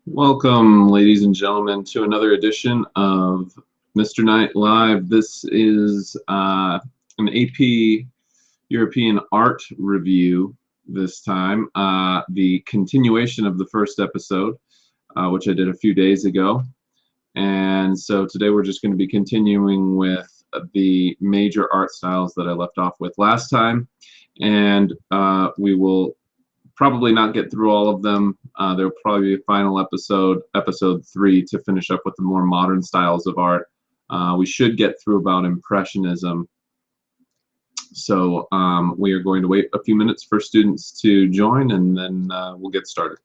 Welcome, ladies and gentlemen, to another edition of Mr. Knight Live. This is an AP European art review this time, the continuation of the first episode, which I did a few days ago. And so today we're just going to be continuing with the major art styles that I left off with last time. And we will probably not get through all of them. There will probably be a final episode, episode 3, to finish up with the more modern styles of art. We should get through about Impressionism. So we are going to wait a few minutes for students to join, and then we'll get started.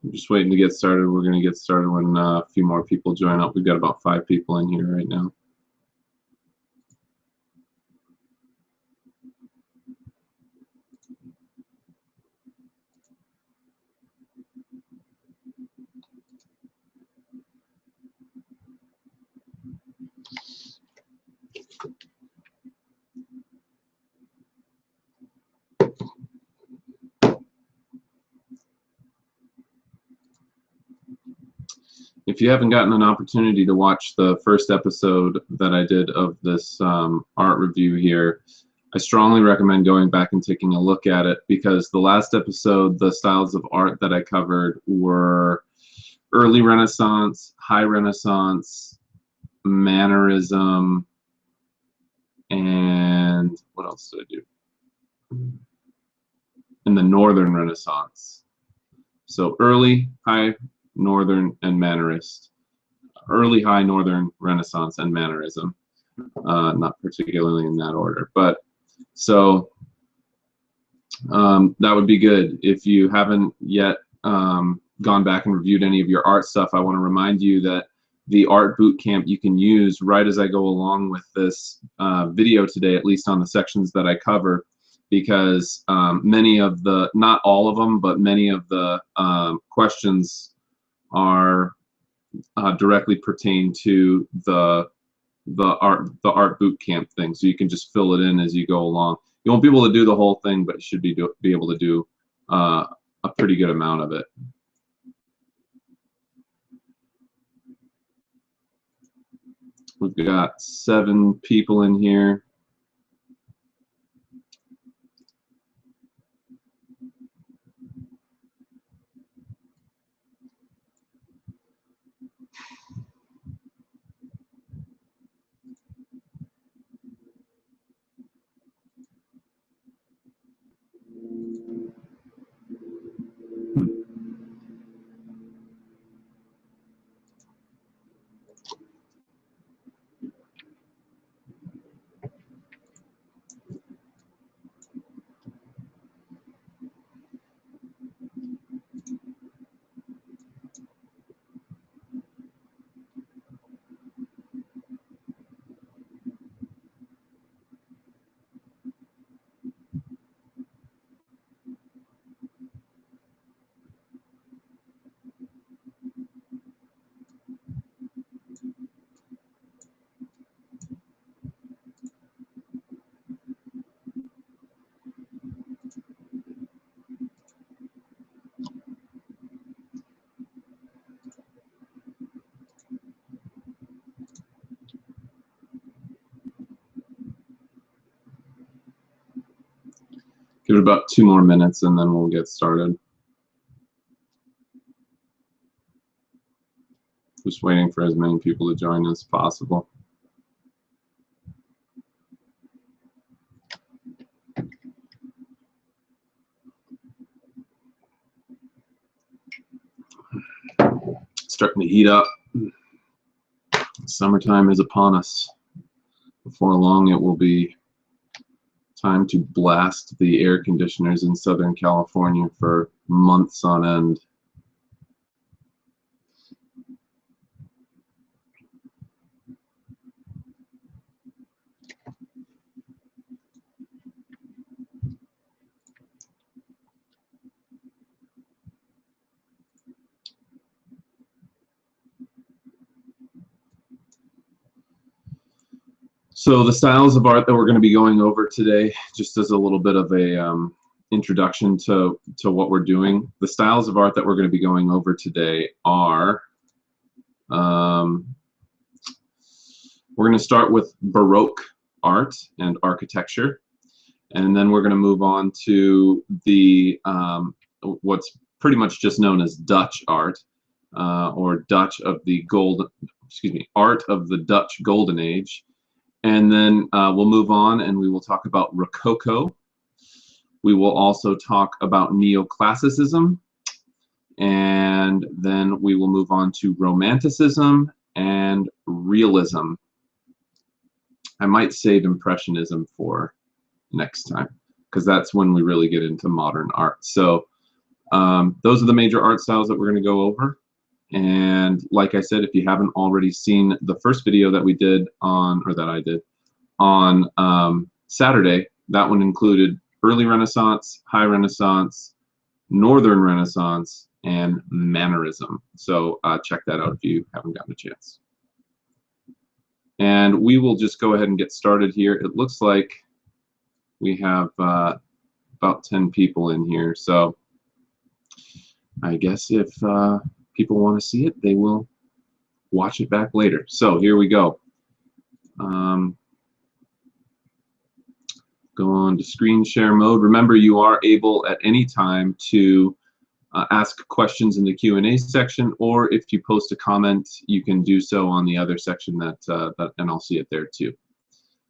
I'm just waiting to get started. We're going to get started when a few more people join up. We've got about 5 people in here right now. If you haven't gotten an opportunity to watch the first episode that I did of this art review here, I strongly recommend going back and taking a look at it, because the last episode, the styles of art that I covered were early Renaissance, high Renaissance, Mannerism, and what else did I do? In the Northern Renaissance. So early, high, Northern, and Mannerist. Early, high, Northern, Renaissance, and Mannerism. Not particularly in that order, but so that would be good. If you haven't yet gone back and reviewed any of your art stuff, I want to remind you that the art boot camp you can use right as I go along with this video today, at least on the sections that I cover, because many of the, not all of them, but many of the questions are directly pertain to the art boot camp thing, so you can just fill it in as you go along. You won't be able to do the whole thing, but you should be able to do a pretty good amount of it. We've got 7 people in here. Give it about 2 more minutes and then we'll get started. Just waiting for as many people to join as possible. Starting to heat up. Summertime is upon us. Before long, it will be time to blast the air conditioners in Southern California for months on end. So the styles of art that we're going to be going over today, just as a little bit of a introduction to what we're doing. The styles of art that we're going to be going over today are, we're going to start with Baroque art and architecture, and then we're going to move on to the what's pretty much just known as Dutch art, or Dutch of the art of the Dutch Golden Age. And then we'll move on and we will talk about Rococo. We will also talk about Neoclassicism. And then we will move on to Romanticism and Realism. I might save Impressionism for next time, because that's when we really get into modern art. So those are the major art styles that we're going to go over. And like I said, if you haven't already seen the first video that we did on, or that I did on Saturday, that one included early Renaissance, high Renaissance, Northern Renaissance, and Mannerism. So check that out if you haven't gotten a chance. And we will just go ahead and get started here. It looks like we have about 10 people in here. So I guess if people want to see it, they will watch it back later. So here we go. Go on to screen share mode. Remember, you are able at any time to ask questions in the Q&A section, or if you post a comment, you can do so on the other section and I'll see it there too.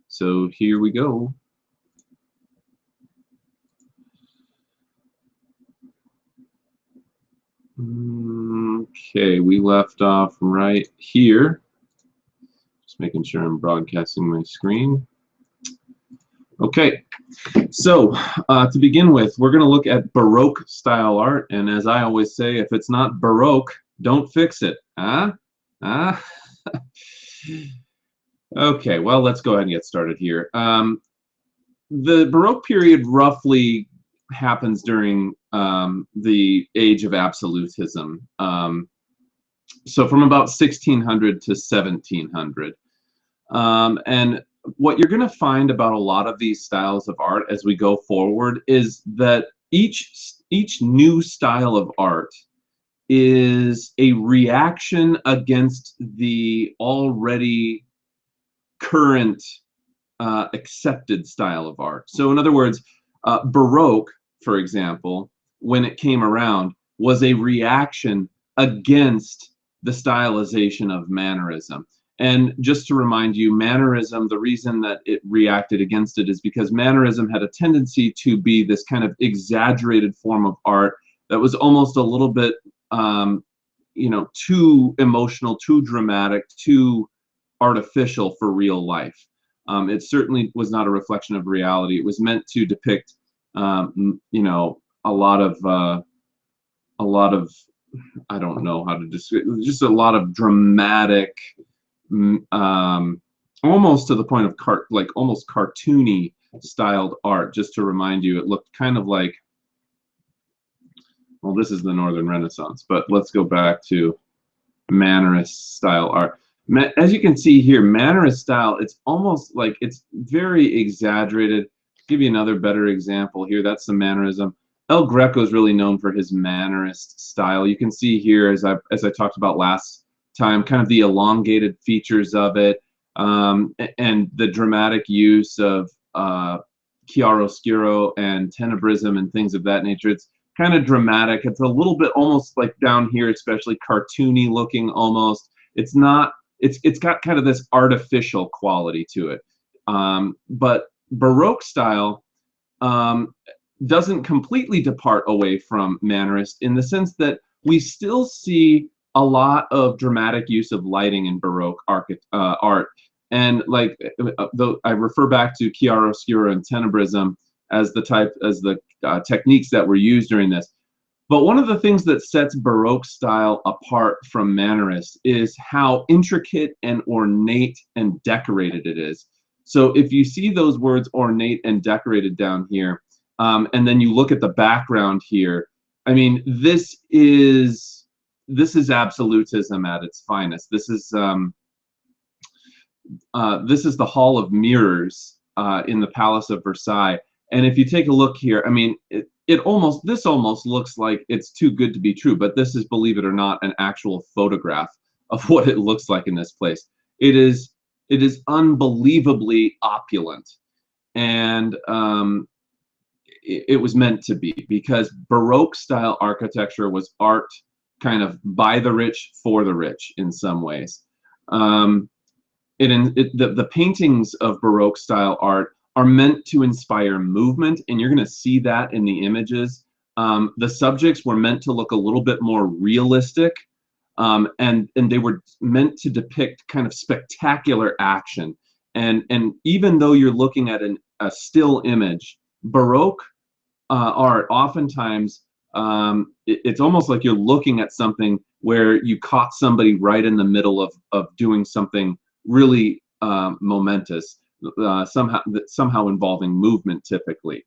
So here we go. Okay, we left off right here. Just making sure I'm broadcasting my screen. Okay, so to begin with, we're going to look at Baroque style art, and as I always say, if it's not Baroque, don't fix it. Okay, well, let's go ahead and get started here. The Baroque period roughly happens during the age of absolutism. So from about 1600 to 1700. And what you're going to find about a lot of these styles of art as we go forward is that each new style of art is a reaction against the already current accepted style of art. So in other words, Baroque, for example, when it came around, was a reaction against the stylization of mannerism. And just to remind you, mannerism, the reason that it reacted against it is because mannerism had a tendency to be this kind of exaggerated form of art that was almost a little bit, you know, too emotional, too dramatic, too artificial for real life. It certainly was not a reflection of reality. It was meant to depict, you know, a lot of, I don't know how to describe, just a lot of dramatic, almost to the point of like almost cartoony styled art. Just to remind you, it looked kind of like, well, this is the Northern Renaissance, but let's go back to Mannerist style art. As you can see here, Mannerist style, it's almost like it's very exaggerated. Give you another better example here. That's the Mannerism. El Greco is really known for his Mannerist style. You can see here, as I talked about last time, kind of the elongated features of it, and the dramatic use of chiaroscuro and tenebrism and things of that nature. It's kind of dramatic. It's a little bit almost like down here, especially cartoony looking almost. It's not. It's got kind of this artificial quality to it. But Baroque style doesn't completely depart away from Mannerist in the sense that we still see a lot of dramatic use of lighting in Baroque art. And like, though I refer back to chiaroscuro and tenebrism as the techniques that were used during this. But one of the things that sets Baroque style apart from Mannerist is how intricate and ornate and decorated it is. So if you see those words ornate and decorated down here, and then you look at the background here, I mean, this is absolutism at its finest. This is the Hall of Mirrors in the Palace of Versailles. And if you take a look here, I mean, this almost looks like it's too good to be true, but this is, believe it or not, an actual photograph of what it looks like in this place. It is unbelievably opulent, and it was meant to be, because Baroque style architecture was art kind of by the rich for the rich in some ways. The paintings of Baroque style art are meant to inspire movement, and you're going to see that in the images. The subjects were meant to look a little bit more realistic, and they were meant to depict kind of spectacular action. And even though you're looking at a still image, Baroque art oftentimes, it's almost like you're looking at something where you caught somebody right in the middle of doing something really momentous. Somehow involving movement typically,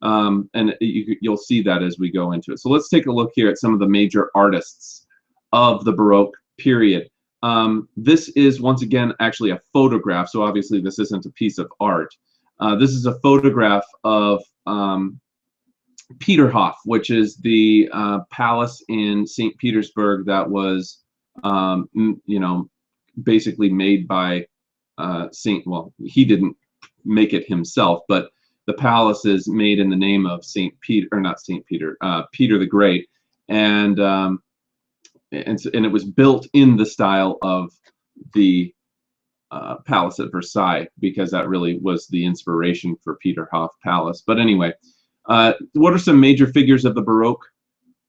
and you'll see that as we go into it. So let's take a look here at some of the major artists of the Baroque period. This is once again actually a photograph, so obviously this isn't a piece of art. This is a photograph of Peterhof, which is the palace in St. Petersburg that was, you know, basically made by well, he didn't make it himself, but the palace is made in the name of Peter the Great, and it was built in the style of the palace at Versailles, because that really was the inspiration for Peterhof Palace. But anyway, what are some major figures of the Baroque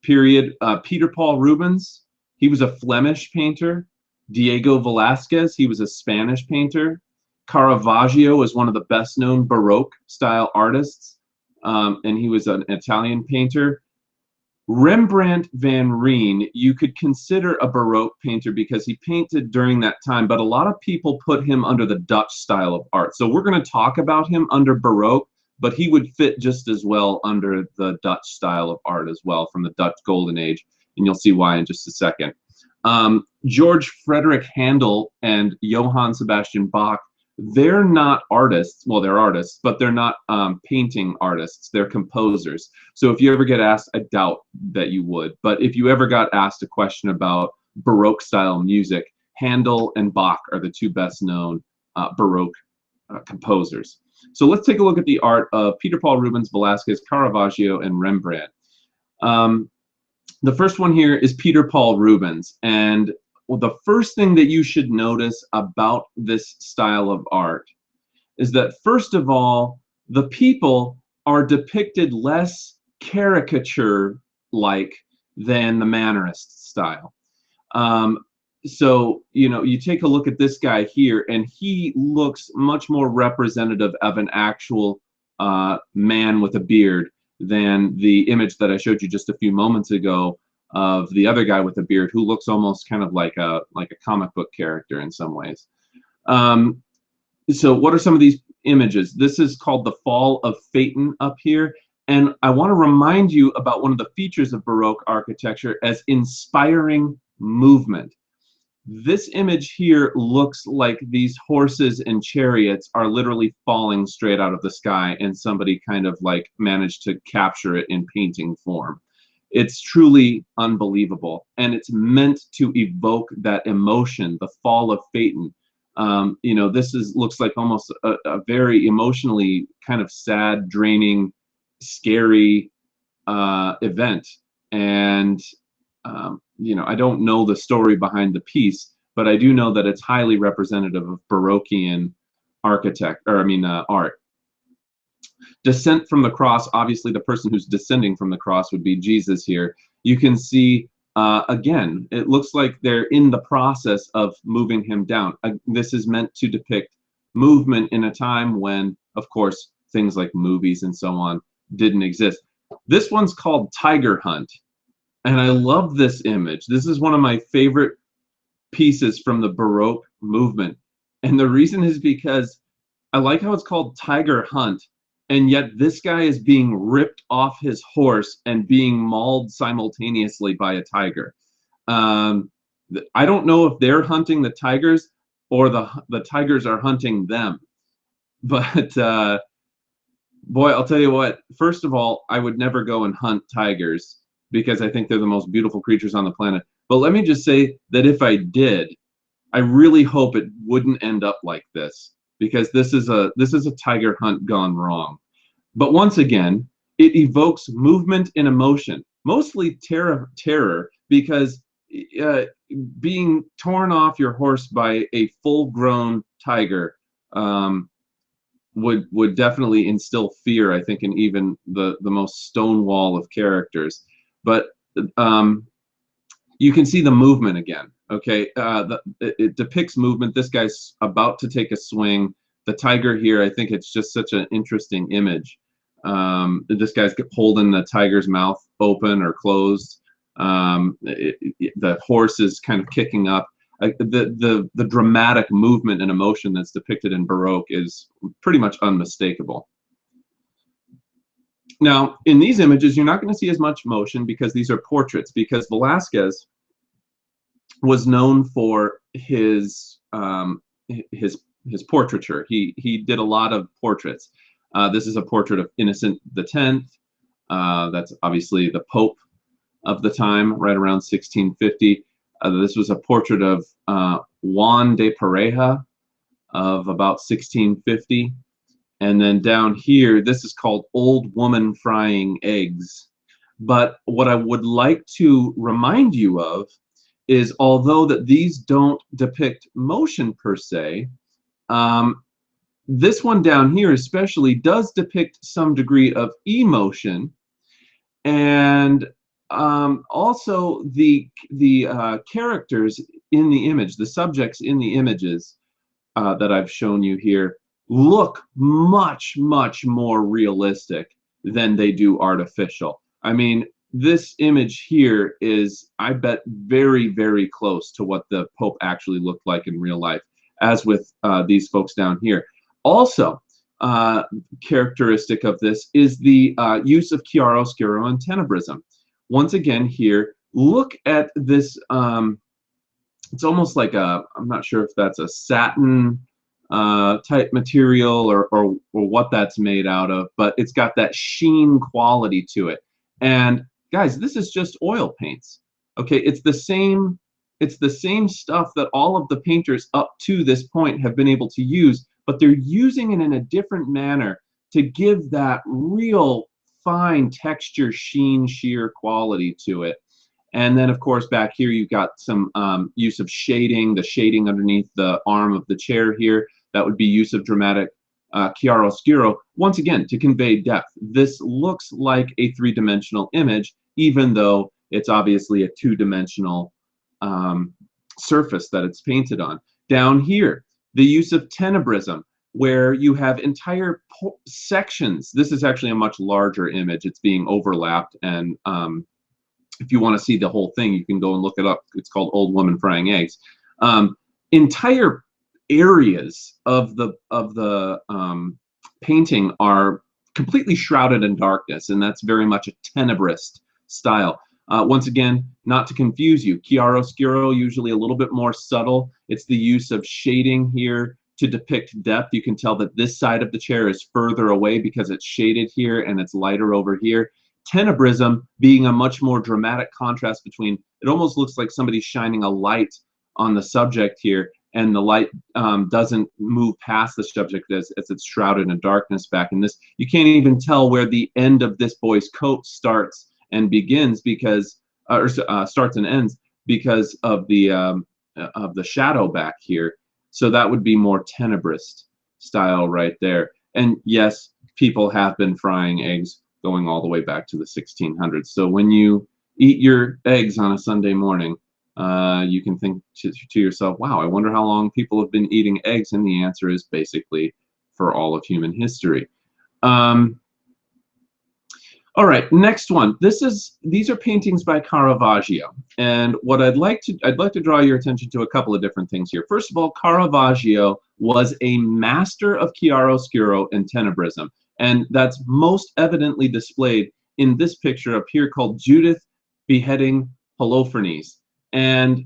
period? Peter Paul Rubens, he was a Flemish painter. Diego Velázquez, he was a Spanish painter. Caravaggio was one of the best known Baroque style artists, and he was an Italian painter. Rembrandt van Rijn, you could consider a Baroque painter because he painted during that time, but a lot of people put him under the Dutch style of art. So we're going to talk about him under Baroque, but he would fit just as well under the Dutch style of art as well, from the Dutch Golden Age, and you'll see why in just a second. George Frederick Handel and Johann Sebastian Bach, they're not artists. Well, they're artists, but they're not painting artists. They're composers. So if you ever get asked, I doubt that you would, but if you ever got asked a question about Baroque style music, Handel and Bach are the two best known Baroque composers. So let's take a look at the art of Peter Paul Rubens, Velázquez, Caravaggio, and Rembrandt. The first one here is Peter Paul Rubens, and the first thing that you should notice about this style of art is that, first of all, the people are depicted less caricature-like than the Mannerist style. So, you know, you take a look at this guy here, and he looks much more representative of an actual man with a beard than the image that I showed you just a few moments ago of the other guy with a beard, who looks almost kind of like a comic book character in some ways. So what are some of these images? This is called the Fall of Phaeton up here. And I want to remind you about one of the features of Baroque architecture as inspiring movement. This image here looks like these horses and chariots are literally falling straight out of the sky, and somebody kind of like managed to capture it in painting form. It's truly unbelievable, and it's meant to evoke that emotion, the Fall of Phaeton. You know, this looks like almost a very emotionally kind of sad, draining, scary event. And you know, I don't know the story behind the piece, but I do know that it's highly representative of Baroquean art. Descent from the cross, obviously the person who's descending from the cross would be Jesus here. You can see, again, it looks like they're in the process of moving him down. This is meant to depict movement in a time when, of course, things like movies and so on didn't exist. This one's called Tiger Hunt. And I love this image. This is one of my favorite pieces from the Baroque movement. And the reason is because I like how it's called Tiger Hunt, and yet this guy is being ripped off his horse and being mauled simultaneously by a tiger. I don't know if they're hunting the tigers or the tigers are hunting them. But boy, I'll tell you what, first of all, I would never go and hunt tigers, because I think they're the most beautiful creatures on the planet. But let me just say that if I did, I really hope it wouldn't end up like this, because this is a tiger hunt gone wrong. But once again, it evokes movement and emotion, mostly terror, because being torn off your horse by a full-grown tiger would definitely instill fear, I think, in even the most stonewall of characters. But you can see the movement again. Okay, it depicts movement. This guy's about to take a swing. The tiger here, I think it's just such an interesting image. This guy's holding the tiger's mouth open or closed. The horse is kind of kicking up. The dramatic movement and emotion that's depicted in Baroque is pretty much unmistakable. Now, in these images, you're not going to see as much motion because these are portraits, because Velázquez was known for his portraiture. He did a lot of portraits. This is a portrait of Innocent X. That's obviously the Pope of the time, right around 1650. This was a portrait of Juan de Pareja of about 1650. And then down here, this is called Old Woman Frying Eggs. But what I would like to remind you of is, although that these don't depict motion per se, this one down here especially does depict some degree of emotion, and also the characters in the image, the subjects in the images that I've shown you here, look much, much more realistic than they do artificial. I mean, this image here is, I bet, very, very close to what the Pope actually looked like in real life, as with these folks down here. Also, characteristic of this is the use of chiaroscuro and tenebrism. Once again here, look at this, it's almost like I'm not sure if that's a satin type material or what that's made out of, but it's got that sheen quality to it. And guys, this is just oil paints. Okay, it's the same stuff that all of the painters up to this point have been able to use, but they're using it in a different manner to give that real fine texture, sheen, sheer quality to it. And then, of course, back here you've got some use of shading, the shading underneath the arm of the chair here. That would be use of dramatic chiaroscuro, once again, to convey depth. This looks like a three-dimensional image, even though it's obviously a two-dimensional surface that it's painted on. Down here, the use of tenebrism, where you have entire sections. This is actually a much larger image. It's being overlapped, and if you want to see the whole thing, you can go and look it up. It's called Old Woman Frying Eggs. Entire areas of the painting are completely shrouded in darkness, and that's very much a tenebrist style. Once again, not to confuse you, chiaroscuro, usually a little bit more subtle. It's the use of shading here to depict depth. You can tell that this side of the chair is further away because it's shaded here and it's lighter over here. Tenebrism being a much more dramatic contrast between, it almost looks like somebody's shining a light on the subject here, and the light doesn't move past the subject as it's shrouded in darkness back in this. You can't even tell where the end of this boy's coat starts and begins because, starts and ends because of the shadow back here. So that would be more tenebrist style right there. And yes, people have been frying eggs going all the way back to the 1600s. So when you eat your eggs on a Sunday morning, you can think to yourself, wow, I wonder how long people have been eating eggs, and the answer is basically for all of human history. All right, next one. These are paintings by Caravaggio, and what I'd like to draw your attention to a couple of different things here. First of all, Caravaggio was a master of chiaroscuro and tenebrism, and that's most evidently displayed in this picture up here called Judith beheading Holofernes. And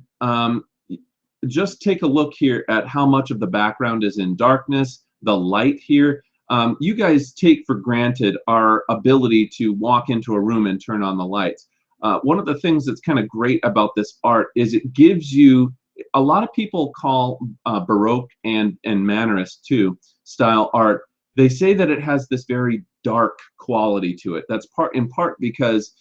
just take a look here at how much of the background is in darkness, the light here. You guys take for granted our ability to walk into a room and turn on the lights. One of the things that's kind of great about this art is it gives you, a lot of people call Baroque and Mannerist too style art, they say that it has this very dark quality to it. That's in part because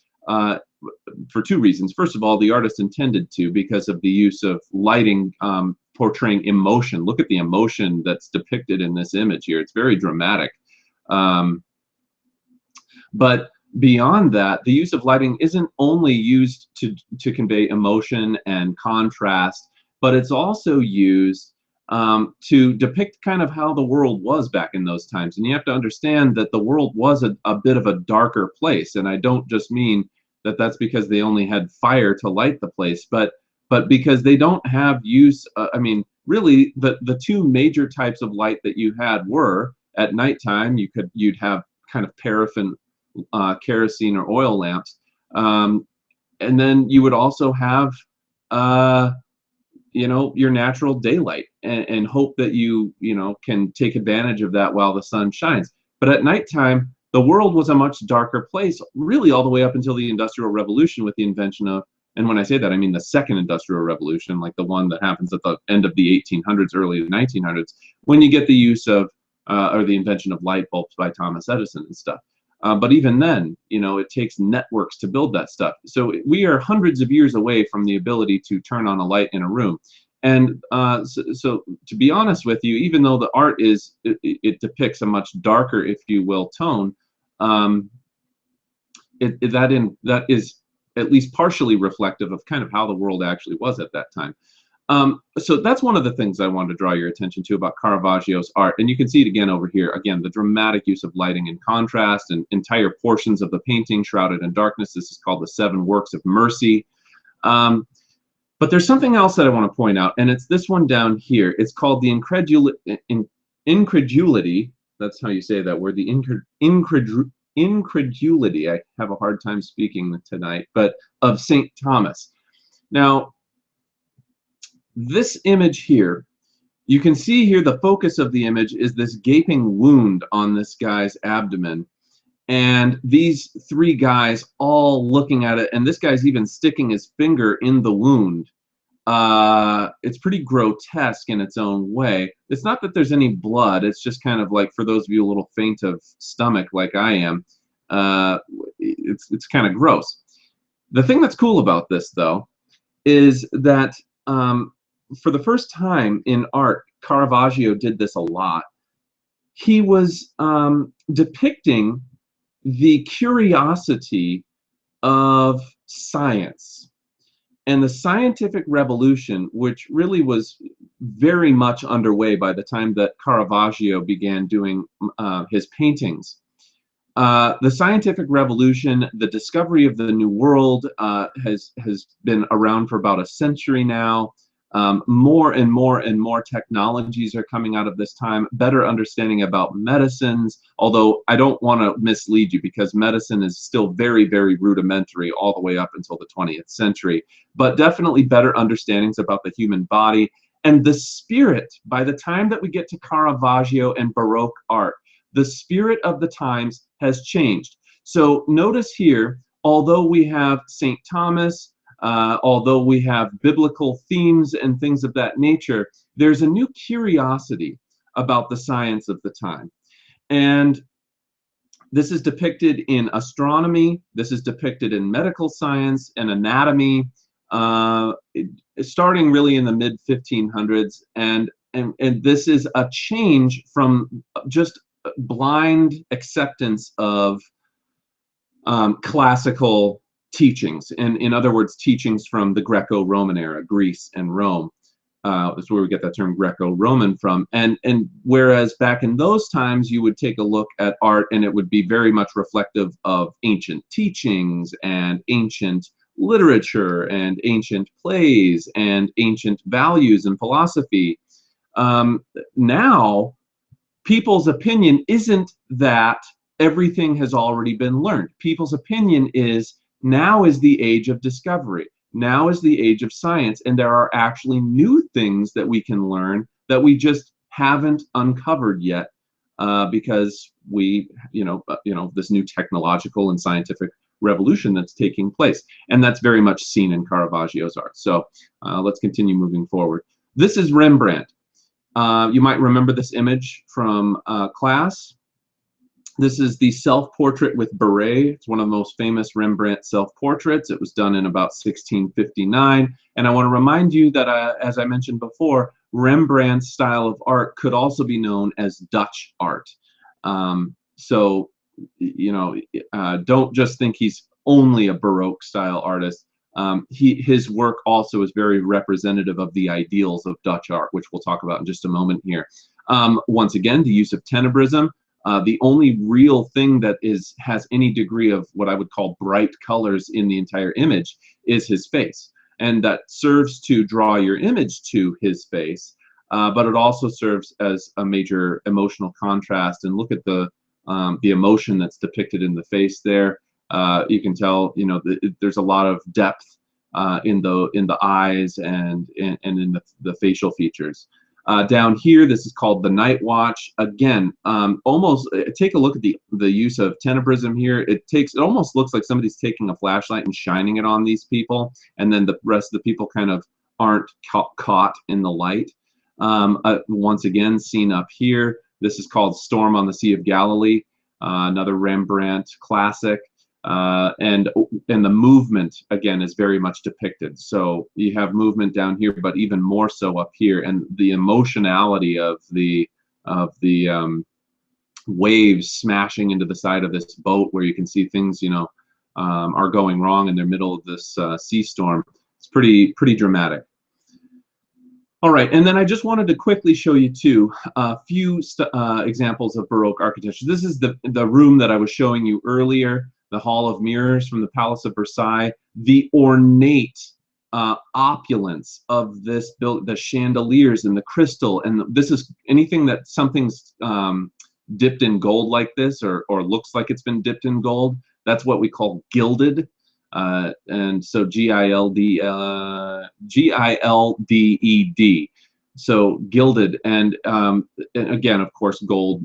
for two reasons. First of all, the artist intended to, because of the use of lighting portraying emotion. Look at the emotion that's depicted in this image here. It's very dramatic. But beyond that, the use of lighting isn't only used to convey emotion and contrast, but it's also used to depict kind of how the world was back in those times. And you have to understand that the world was a bit of a darker place. And I don't just mean that that's because they only had fire to light the place, but because they don't have use. I mean, really, the two major types of light that you had were at nighttime. You'd have kind of paraffin, kerosene, or oil lamps, and then you would also have you know, your natural daylight, and hope that you can take advantage of that while the sun shines. But at nighttime, the world was a much darker place, really all the way up until the Industrial Revolution, with the invention of, and when I say that, I mean the second Industrial Revolution, like the one that happens at the end of the 1800s, early 1900s, when you get the use of, or the invention of light bulbs by Thomas Edison and stuff. But even then, it takes networks to build that stuff. So we are hundreds of years away from the ability to turn on a light in a room. And so to be honest with you, even though the art it depicts a much darker, if you will, tone, that is at least partially reflective of kind of how the world actually was at that time. So that's one of the things I wanted to draw your attention to about Caravaggio's art. And you can see it again over here. Again, the dramatic use of lighting and contrast, and entire portions of the painting shrouded in darkness. This is called the Seven Works of Mercy. But there's something else that I want to point out, and it's this one down here. It's called the incredulity. That's how you say that word, the incredulity. I have a hard time speaking tonight, but of St. Thomas. Now, this image here, you can see here the focus of the image is this gaping wound on this guy's abdomen, and these three guys all looking at it, and this guy's even sticking his finger in the wound. It's pretty grotesque in its own way. It's not that there's any blood, it's just kind of like, for those of you a little faint of stomach like I am, it's kind of gross. The thing that's cool about this, though, is that for the first time in art, Caravaggio did this a lot. He was depicting the curiosity of science and the scientific revolution, which really was very much underway by the time that Caravaggio began doing his paintings. The scientific revolution, the discovery of the New World, has been around for about a century now. More and more and more technologies are coming out of this time, better understanding about medicines, although I don't want to mislead you because medicine is still very, very rudimentary all the way up until the 20th century, but definitely better understandings about the human body and the spirit. By the time that we get to Caravaggio and Baroque art, the spirit of the times has changed. So notice here, although we have St. Thomas, although we have biblical themes and things of that nature, there's a new curiosity about the science of the time. And this is depicted in astronomy, this is depicted in medical science and anatomy, starting really in the mid-1500s. And this is a change from just blind acceptance of classical teachings, and in other words, teachings from the Greco-Roman era, Greece and Rome. That's where we get that term Greco-Roman from. And whereas back in those times, you would take a look at art and it would be very much reflective of ancient teachings and ancient literature and ancient plays and ancient values and philosophy. Now, people's opinion isn't that everything has already been learned. People's opinion is now is the age of discovery. Now is the age of science, and there are actually new things that we can learn that we just haven't uncovered yet because we, this new technological and scientific revolution that's taking place, and that's very much seen in Caravaggio's art. So let's continue moving forward. This is Rembrandt. You might remember this image from class. This is the self-portrait with beret. It's one of the most famous Rembrandt self-portraits. It was done in about 1659. And I want to remind you that, as I mentioned before, Rembrandt's style of art could also be known as Dutch art. So, don't just think he's only a Baroque style artist. His work also is very representative of the ideals of Dutch art, which we'll talk about in just a moment here. Once again, the use of tenebrism. The only real thing that has any degree of what I would call bright colors in the entire image is his face. And that serves to draw your image to his face, but it also serves as a major emotional contrast. And look at the emotion that's depicted in the face there. You can tell, there's a lot of depth in the eyes and in the facial features. Down here, this is called the Night Watch. Again, almost take a look at the use of tenebrism here. It almost looks like somebody's taking a flashlight and shining it on these people, and then the rest of the people kind of aren't caught in the light. Once again, seen up here, this is called Storm on the Sea of Galilee, another Rembrandt classic. And the movement again is very much depicted. So you have movement down here, but even more so up here, and the emotionality of the waves smashing into the side of this boat, where you can see things are going wrong in the middle of this sea storm. It's pretty dramatic. All right, and then I just wanted to quickly show you too a few examples of Baroque architecture. This is the room that I was showing you earlier, the Hall of Mirrors from the Palace of Versailles. The ornate opulence of this building, the chandeliers and the crystal, and this is anything that something's dipped in gold like this, or looks like it's been dipped in gold. That's what we call gilded. And so G-I-L-D-E-D. So gilded, and again, of course, gold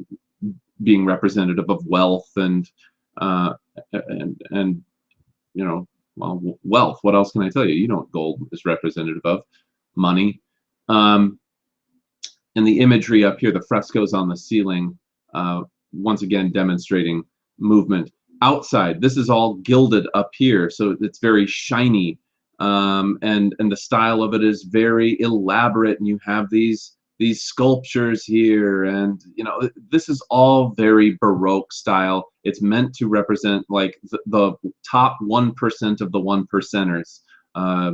being representative of wealth and well, wealth. What else can I tell you? You know what gold is representative of? Money. And the imagery up here, the frescoes on the ceiling, once again demonstrating movement. outside. This is all gilded up here, so it's very shiny, and the style of it is very elaborate. And you have these sculptures here, and you know, this is all very Baroque style. It's meant to represent like the top 1% of the 1%ers.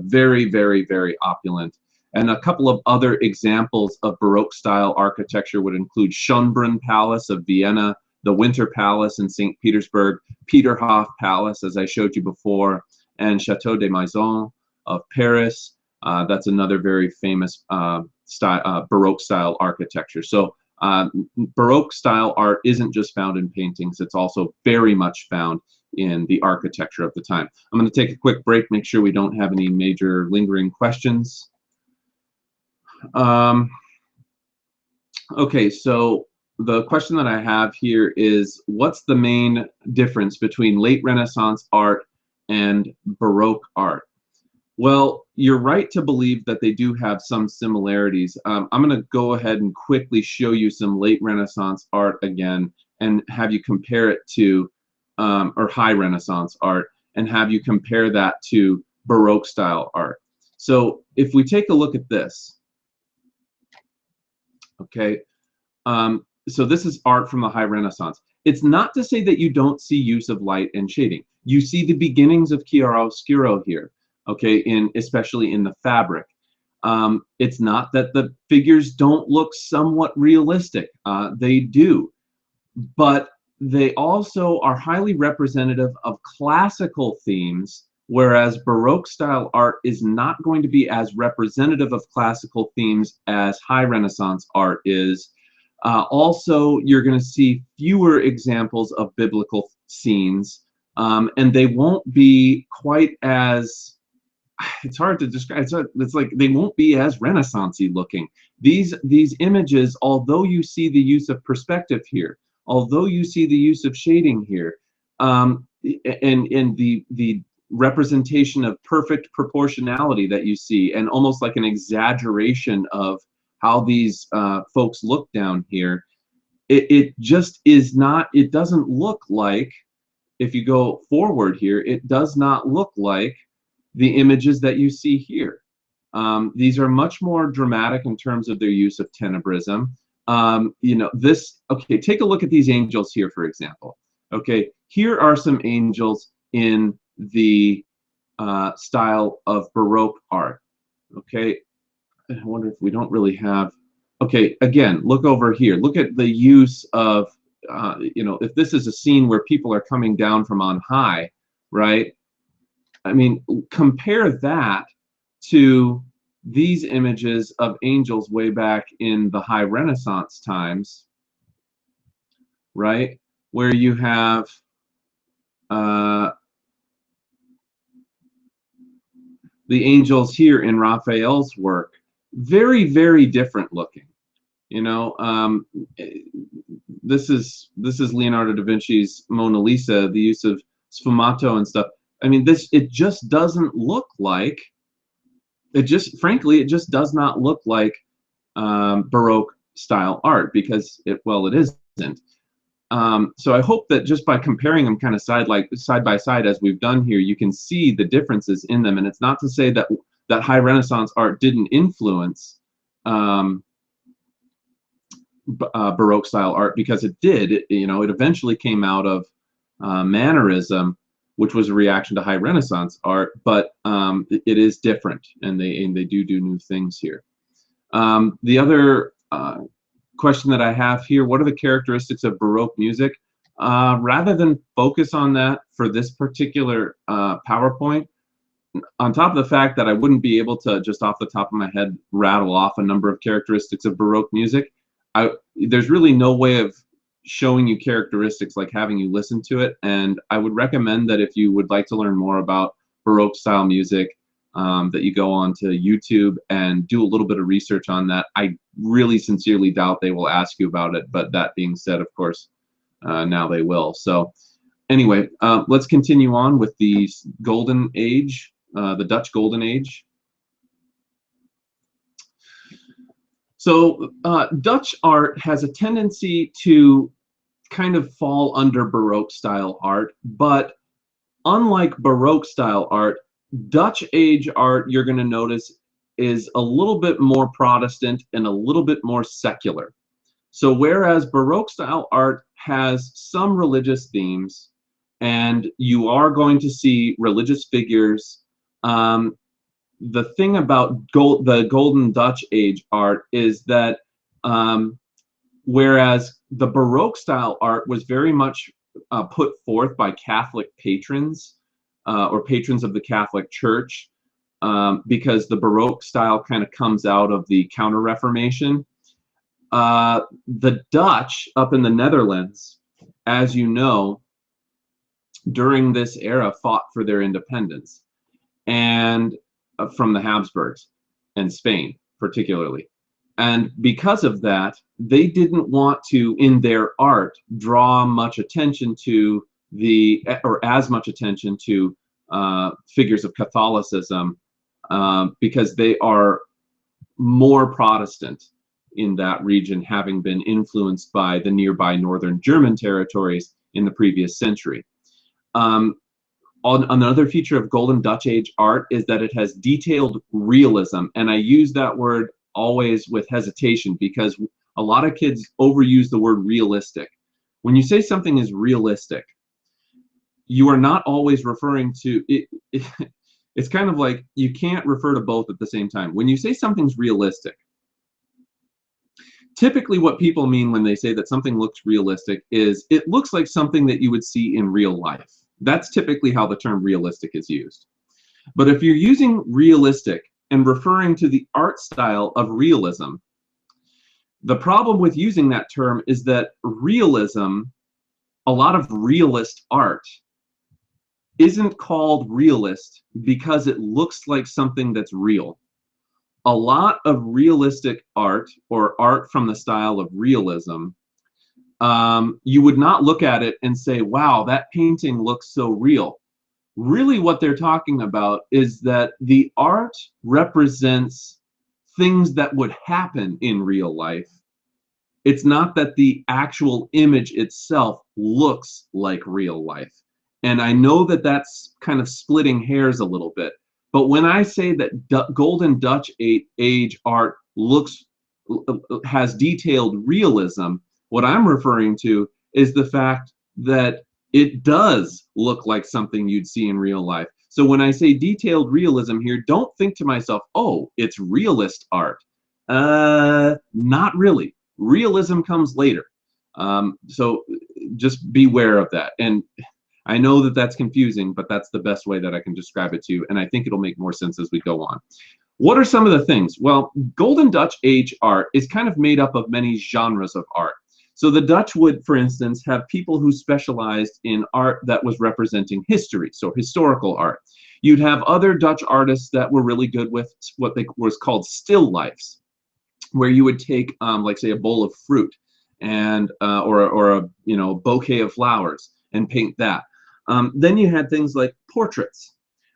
Very, very, very opulent. And a couple of other examples of Baroque style architecture would include Schönbrunn Palace of Vienna, the Winter Palace in St. Petersburg, Peterhof Palace, as I showed you before, and Chateau des Maisons of Paris. That's another very famous Baroque style architecture. So Baroque style art isn't just found in paintings, it's also very much found in the architecture of the time. I'm going to take a quick break, make sure we don't have any major lingering questions. Okay, so the question that I have here is, what's the main difference between late Renaissance art and Baroque art? Well, you're right to believe that they do have some similarities. I'm going to go ahead and quickly show you some late Renaissance art again and have you compare it to, or high Renaissance art, and have you compare that to Baroque style art. So if we take a look at this, okay, so this is art from the high Renaissance. It's not to say that you don't see use of light and shading. You see the beginnings of chiaroscuro here, okay, especially in the fabric. It's not that the figures don't look somewhat realistic. They do, but they also are highly representative of classical themes, whereas Baroque style art is not going to be as representative of classical themes as high Renaissance art is. Also, you're going to see fewer examples of biblical scenes, and they won't be quite as, it's hard to describe, it's like they won't be as Renaissance-y looking. These images, although you see the use of perspective here, although you see the use of shading here, and the representation of perfect proportionality that you see, and almost like an exaggeration of how these folks look down here, it just is not, it doesn't look like, if you go forward here, it does not look like the images that you see here. These are much more dramatic in terms of their use of tenebrism. You know, this, okay, take a look at these angels here, for example. Okay, here are some angels in the style of Baroque art. Okay, I wonder if we don't really have, okay, again, look over here. Look at the use of, you know, if this is a scene where people are coming down from on high, right? I mean, compare that to these images of angels way back in the high Renaissance times, right? Where you have the angels here in Raphael's work, very, very different looking. You know, this is Leonardo da Vinci's Mona Lisa, the use of sfumato and stuff. I mean, it just doesn't look like, frankly, it just does not look like Baroque style art, because it isn't. So I hope that just by comparing them kind of side by side as we've done here, you can see the differences in them. And it's not to say that high Renaissance art didn't influence Baroque style art, because it did. You know, it eventually came out of Mannerism, which was a reaction to high Renaissance art, but it is different, and they do new things here. The other question that I have here, what are the characteristics of Baroque music? Rather than focus on that for this particular PowerPoint, on top of the fact that I wouldn't be able to just off the top of my head rattle off a number of characteristics of Baroque music, there's really no way of showing you characteristics like having you listen to it. And I would recommend that if you would like to learn more about Baroque style music, that you go on to YouTube and do a little bit of research on that. I really sincerely doubt they will ask you about it, but that being said, of course, now they will. So anyway, let's continue on with the Golden Age, the Dutch Golden Age. So Dutch art has a tendency to kind of fall under Baroque style art, but unlike Baroque style art, Dutch age art, you're going to notice, is a little bit more Protestant and a little bit more secular. So whereas Baroque style art has some religious themes, and you are going to see religious figures, the thing about the Golden Dutch Age art is that whereas the Baroque style art was very much put forth by Catholic patrons or patrons of the Catholic Church, because the Baroque style kind of comes out of the Counter-Reformation. The Dutch up in the Netherlands, as you know, during this era fought for their independence, and from the Habsburgs and Spain particularly. And because of that, they didn't want to, in their art, draw much attention to or as much attention to figures of Catholicism, because they are more Protestant in that region, having been influenced by the nearby northern German territories in the previous century. Another feature of Golden Dutch Age art is that it has detailed realism, and I use that word always with hesitation because a lot of kids overuse the word realistic. When you say something is realistic, you are not always referring to it. It's kind of like you can't refer to both at the same time. When you say something's realistic, typically what people mean when they say that something looks realistic is it looks like something that you would see in real life. That's typically how the term realistic is used. But if you're using realistic and referring to the art style of realism, the problem with using that term is that realism, a lot of realist art, isn't called realist because it looks like something that's real. A lot of realistic art, or art from the style of realism, you would not look at it and say, wow, that painting looks so real. Really what they're talking about is that the art represents things that would happen in real life. It's not that the actual image itself looks like real life. And I know that that's kind of splitting hairs a little bit. But when I say that Golden Dutch Age art has detailed realism, what I'm referring to is the fact that it does look like something you'd see in real life. So when I say detailed realism here, don't think to myself, oh, it's realist art. Not really. Realism comes later. So just beware of that. And I know that that's confusing, but that's the best way that I can describe it to you, and I think it'll make more sense as we go on. What are some of the things? Well, Golden Dutch Age art is kind of made up of many genres of art. So the Dutch would, for instance, have people who specialized in art that was representing history, so historical art. You'd have other Dutch artists that were really good with what was called still lifes, where you would take, like say, a bowl of fruit and or a bouquet of flowers and paint that. Then you had things like portraits,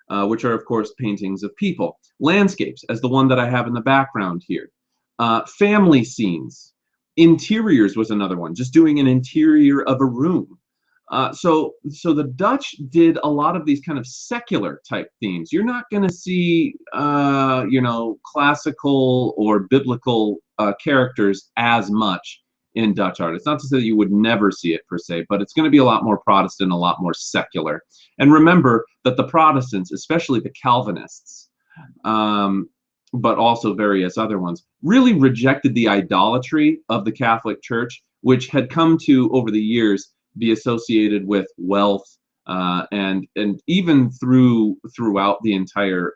which are, of course, paintings of people. Landscapes, as the one that I have in the background here. Family scenes. Interiors was another one, just doing an interior of a room. So the Dutch did a lot of these kind of secular type themes. You're not going to see, classical or biblical characters as much in Dutch art. It's not to say that you would never see it per se, but it's going to be a lot more Protestant, a lot more secular. And remember that the Protestants, especially the Calvinists, but also various other ones, really rejected the idolatry of the Catholic Church, which had come to, over the years, be associated with wealth, and even throughout the entire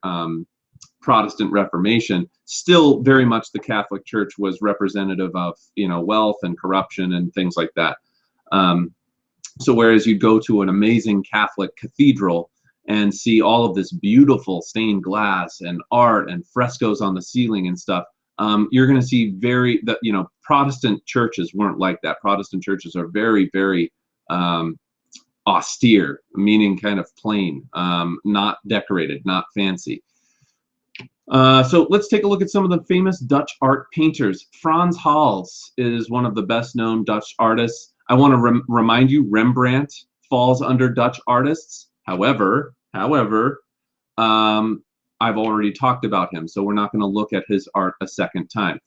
Protestant Reformation, still very much the Catholic Church was representative of wealth and corruption and things like that. So whereas you'd go to an amazing Catholic cathedral and see all of this beautiful stained glass and art and frescoes on the ceiling and stuff, you're going to see Protestant churches weren't like that. Protestant churches are very, very austere, meaning kind of plain, not decorated, not fancy. So let's take a look at some of the famous Dutch art painters. Frans Hals is one of the best known Dutch artists. I want to remind you, Rembrandt falls under Dutch artists. However, I've already talked about him, so we're not going to look at his art a second time.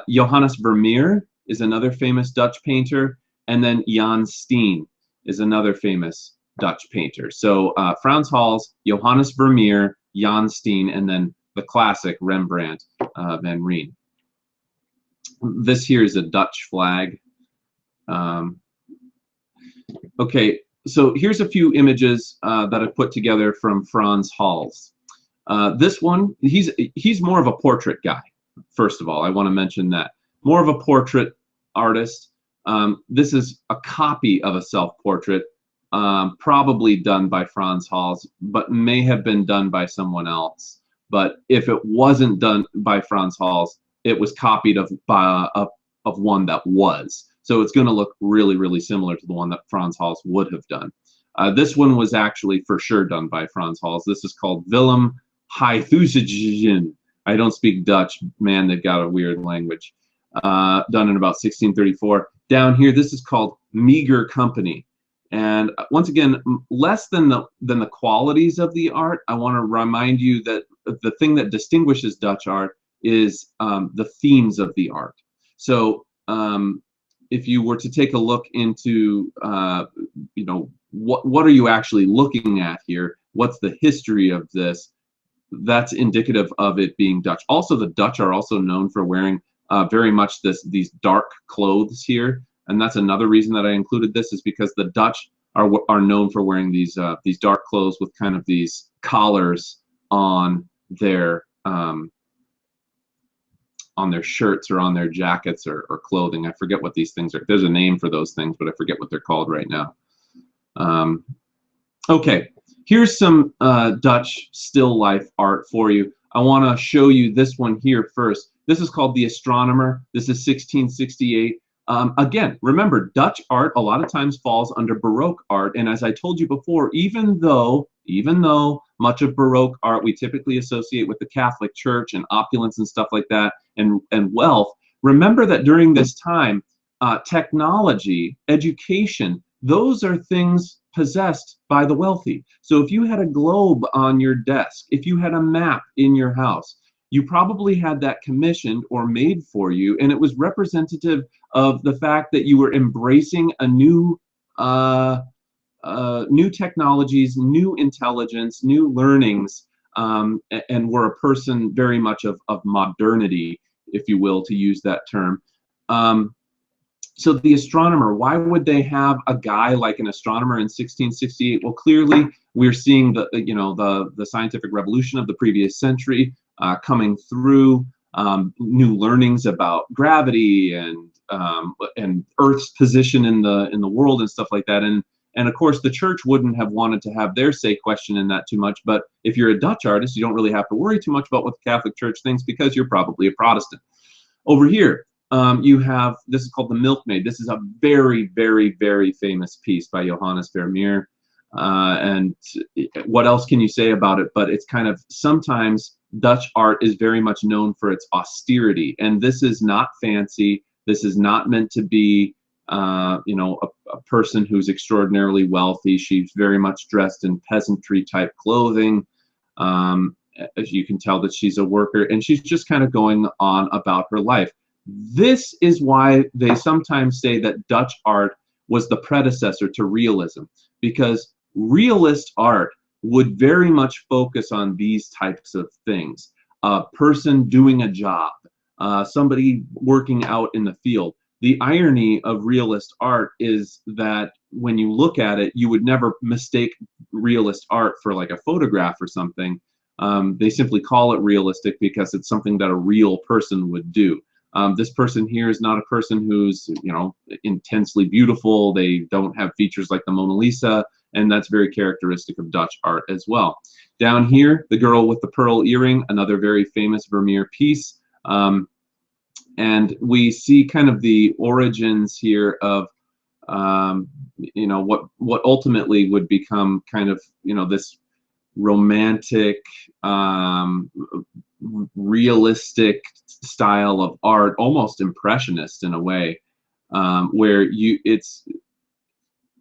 Johannes Vermeer is another famous Dutch painter, and then Jan Steen is another famous Dutch painter. So Frans Hals, Johannes Vermeer, Jan Steen, and then the classic Rembrandt van Rijn. This here is a Dutch flag. Okay, so here's a few images that I put together from Frans Hals. This one, he's more of a portrait guy. First of all, I want to mention that. More of a portrait artist. This is a copy of a self-portrait, probably done by Frans Hals, but may have been done by someone else. But if it wasn't done by Frans Hals, it was copied of one that was. So it's going to look really, really similar to the one that Frans Hals would have done. This one was actually for sure done by Frans Hals. This is called Willem Huisgezijn. I don't speak Dutch. Man, they've got a weird language. Done in about 1634. Down here, this is called Meager Company. And once again, less than the qualities of the art, I want to remind you that the thing that distinguishes Dutch art is the themes of the art. So if you were to take a look into, you know, what are you actually looking at here? What's the history of this? That's indicative of it being Dutch. Also, the Dutch are also known for wearing very much these dark clothes here, and that's another reason that I included this, is because the Dutch are known for wearing these dark clothes with kind of these collars on their shirts or on their jackets or clothing. I forget what these things are. There's a name for those things, but I forget what they're called right now. Okay, here's some Dutch still life art for you. I want to show you this one here first. This is called The Astronomer. This is 1668. Again, remember, Dutch art a lot of times falls under Baroque art, and as I told you before, even though much of Baroque art we typically associate with the Catholic Church and opulence and stuff like that, and wealth, remember that during this time, technology, education, those are things possessed by the wealthy. So if you had a globe on your desk, if you had a map in your house, you probably had that commissioned or made for you, and it was representative of the fact that you were embracing a new technologies, new intelligence, new learnings, and were a person very much of modernity, if you will, to use that term. So the astronomer, why would they have a guy like an astronomer in 1668? Well, clearly we're seeing the scientific revolution of the previous century coming through, new learnings about gravity and Earth's position in the world and stuff like that. And of course, the church wouldn't have wanted to have their say questioned in that too much. But if you're a Dutch artist, you don't really have to worry too much about what the Catholic Church thinks, because you're probably a Protestant. Over here, you have, this is called The Milkmaid. This is a very, very, very famous piece by Johannes Vermeer. And what else can you say about it? But it's kind of, sometimes Dutch art is very much known for its austerity. And this is not fancy. This is not meant to be, you know, a person who's extraordinarily wealthy. She's very much dressed in peasantry type clothing. As you can tell that she's a worker, and she's just kind of going on about her life. This is why they sometimes say that Dutch art was the predecessor to realism, because realist art would very much focus on these types of things. A person doing a job, somebody working out in the field. The irony of realist art is that when you look at it, you would never mistake realist art for like a photograph or something. They simply call it realistic because it's something that a real person would do. This person here is not a person who's, you know, intensely beautiful. They don't have features like the Mona Lisa, and that's very characteristic of Dutch art as well. Down here, the girl with the pearl earring, another very famous Vermeer piece. And we see kind of the origins here of, you know, what ultimately would become kind of, you know, this romantic, realistic style of art, almost impressionist in a way. where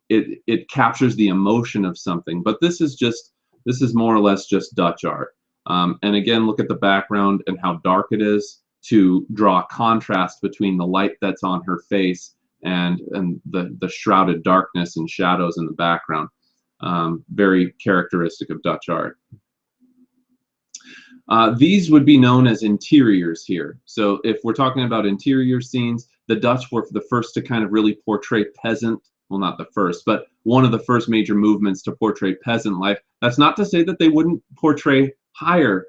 it captures the emotion of something. But this is more or less just Dutch art. And again, look at the background and how dark it is to draw contrast between the light that's on her face and the shrouded darkness and shadows in the background. Very characteristic of Dutch art. These would be known as interiors here. So if we're talking about interior scenes, the Dutch were the first to kind of really portray peasant, well, not the first, but one of the first major movements to portray peasant life. That's not to say that they wouldn't portray higher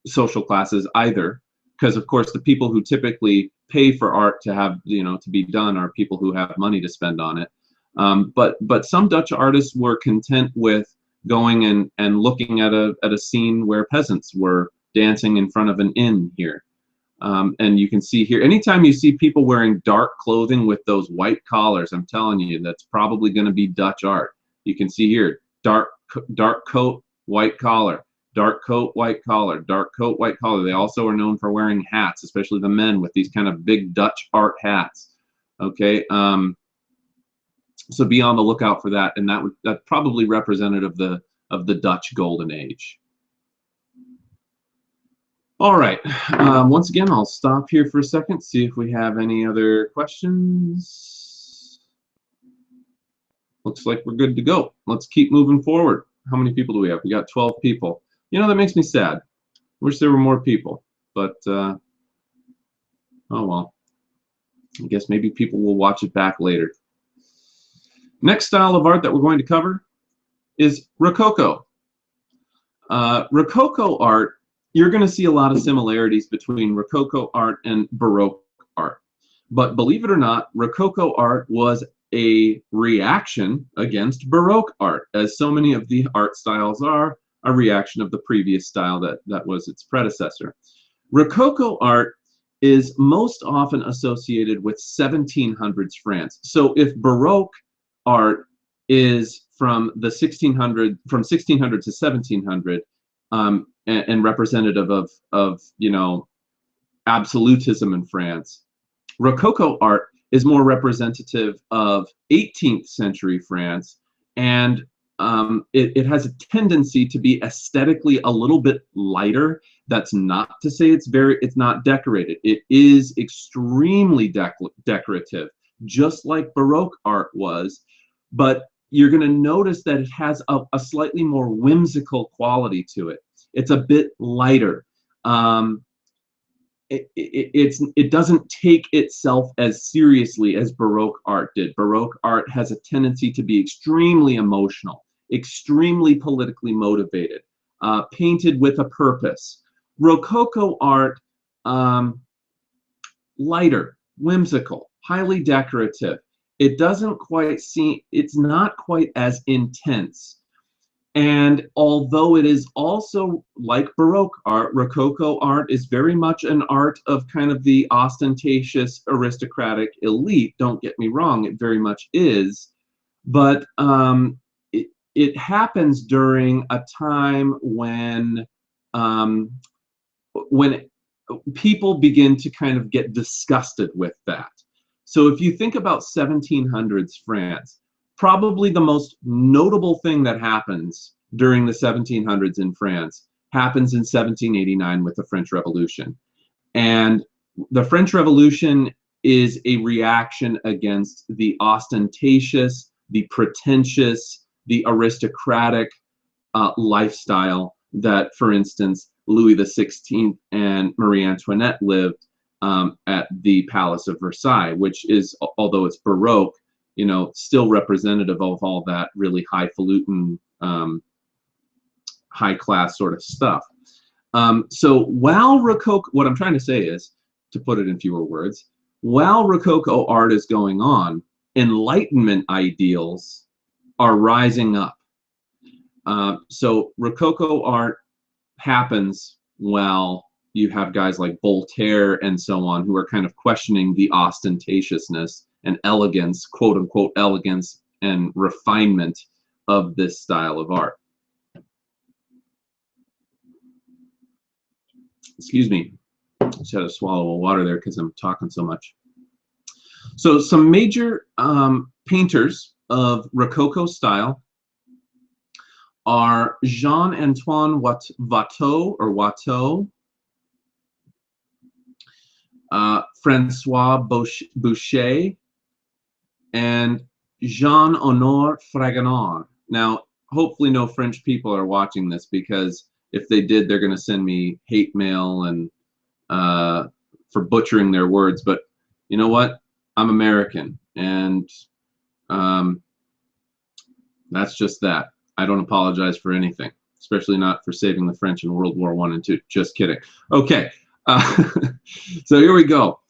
social classes either, because of course the people who typically pay for art to have, to be done are people who have money to spend on it. But some Dutch artists were content with going and looking at a scene where peasants were dancing in front of an inn here. And you can see here, anytime you see people wearing dark clothing with those white collars, I'm telling you, that's probably going to be Dutch art. You can see here, dark coat, white collar, dark coat, white collar, dark coat, white collar. They also are known for wearing hats, especially the men with these kind of big Dutch art hats. Okay, so be on the lookout for that, and that's probably representative of the Dutch Golden Age. All right, once again, I'll stop here for a second, see if we have any other questions. Looks like we're good to go. Let's keep moving forward. How many people do we have? We got 12 people. That makes me sad. Wish there were more people, but oh well. I guess maybe people will watch it back later. Next style of art that we're going to cover is Rococo. Rococo art, you're going to see a lot of similarities between Rococo art and Baroque art. But believe it or not, Rococo art was a reaction against Baroque art, as so many of the art styles are a reaction of the previous style that was its predecessor. Rococo art is most often associated with 1700s France. So if Baroque art is from the 1600 to 1700, and representative of absolutism in France, Rococo art is more representative of 18th century France, and it has a tendency to be aesthetically a little bit lighter. That's not to say it's not decorated. It is extremely decorative, just like Baroque art was, but you're going to notice that it has a slightly more whimsical quality to it. It's a bit lighter. It doesn't take itself as seriously as Baroque art did. Baroque art has a tendency to be extremely emotional, extremely politically motivated, painted with a purpose. Rococo art, lighter, whimsical, highly decorative. It doesn't quite seem, it's not quite as intense. And although it is also like Baroque art, Rococo art is very much an art of kind of the ostentatious aristocratic elite. Don't get me wrong, it very much is. But it happens during a time when people begin to kind of get disgusted with that. So if you think about 1700s France, probably the most notable thing that happens during the 1700s in France happens in 1789 with the French Revolution. And the French Revolution is a reaction against the ostentatious, the pretentious, the aristocratic lifestyle that, for instance, Louis XVI and Marie Antoinette lived at the Palace of Versailles, which is, although it's Baroque, still representative of all that really highfalutin, high-class sort of stuff. So while Rococo, what I'm trying to say is, to put it in fewer words, while Rococo art is going on, Enlightenment ideals are rising up. So Rococo art happens while you have guys like Voltaire and so on who are kind of questioning the ostentatiousness and elegance, quote unquote elegance and refinement of this style of art. Excuse me, I just had to swallow a water there because I'm talking so much. So some major painters of Rococo style are Jean-Antoine Watteau, or Watteau, Francois Boucher, and Jean-Honoré Fragonard. Now, hopefully no French people are watching this, because if they did, they're going to send me hate mail and for butchering their words. But you know what? I'm American, and that's just that. I don't apologize for anything, especially not for saving the French in World War I and II. Just kidding. Okay, so here we go.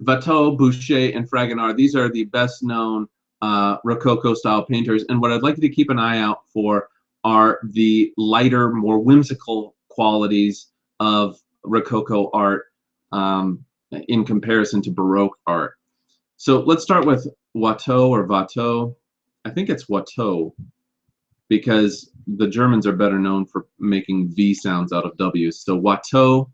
Watteau, Boucher, and Fragonard, these are the best known Rococo style painters, and what I'd like you to keep an eye out for are the lighter, more whimsical qualities of Rococo art in comparison to Baroque art. So let's start with Watteau, or Watteau. I think it's Watteau, because the Germans are better known for making V sounds out of W's. So Watteau.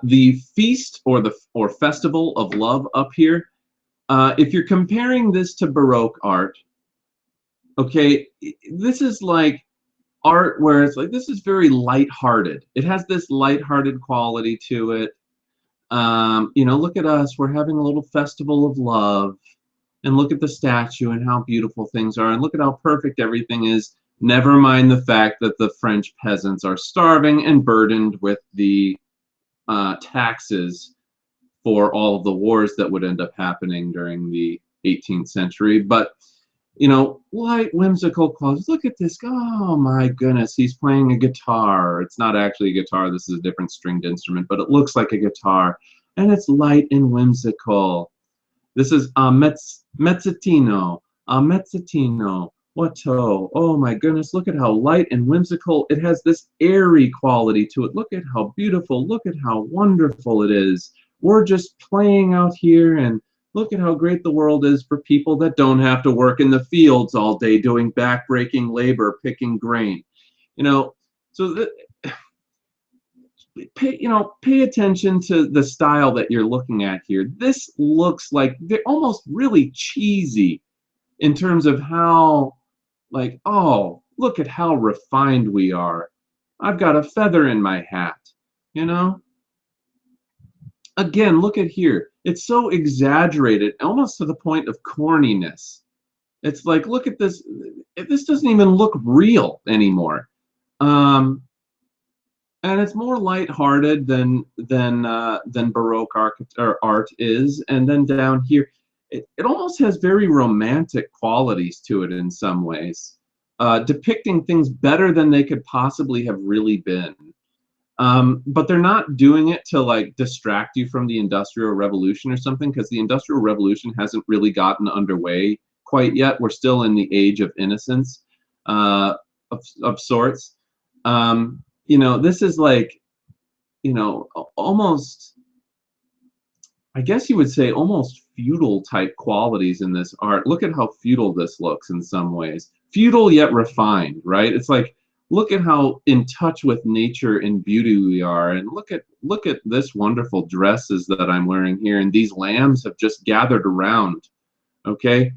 The feast, or festival of love up here, if you're comparing this to Baroque art, okay, this is like art where it's like, this is very lighthearted. It has this lighthearted quality to it. You know, look at us, we're having a little festival of love, and look at the statue and how beautiful things are, and look at how perfect everything is. Never mind the fact that the French peasants are starving and burdened with the taxes for all of the wars that would end up happening during the 18th century. But, you know, light, whimsical qualities. Look at this. Oh my goodness, he's playing a guitar. It's not actually a guitar. This is a different stringed instrument, but it looks like a guitar. And it's light and whimsical. This is Mezzottino. Mezzottino. Watteau. Oh my goodness, look at how light and whimsical. It has this airy quality to it. Look at how beautiful, look at how wonderful it is. We're just playing out here, and look at how great the world is for people that don't have to work in the fields all day doing back-breaking labor, picking grain. You know, so pay attention to the style that you're looking at here. This looks like they're almost really cheesy in terms of how, like, oh, look at how refined we are. I've got a feather in my hat, you know? Again, look at here. It's so exaggerated, almost to the point of corniness. It's like, look at this. This doesn't even look real anymore. And it's more lighthearted than Baroque art is. And then down here, it almost has very romantic qualities to it in some ways, depicting things better than they could possibly have really been. But they're not doing it to like distract you from the Industrial Revolution or something, because the Industrial Revolution hasn't really gotten underway quite yet. We're still in the age of innocence of sorts. You know, this is like, you know, almost, I guess you would say, almost feudal type qualities in this art. Look at how feudal this looks in some ways. Feudal yet refined, right? It's like, look at how in touch with nature and beauty we are, and look at this wonderful dresses that I'm wearing here, and these lambs have just gathered around. Okay,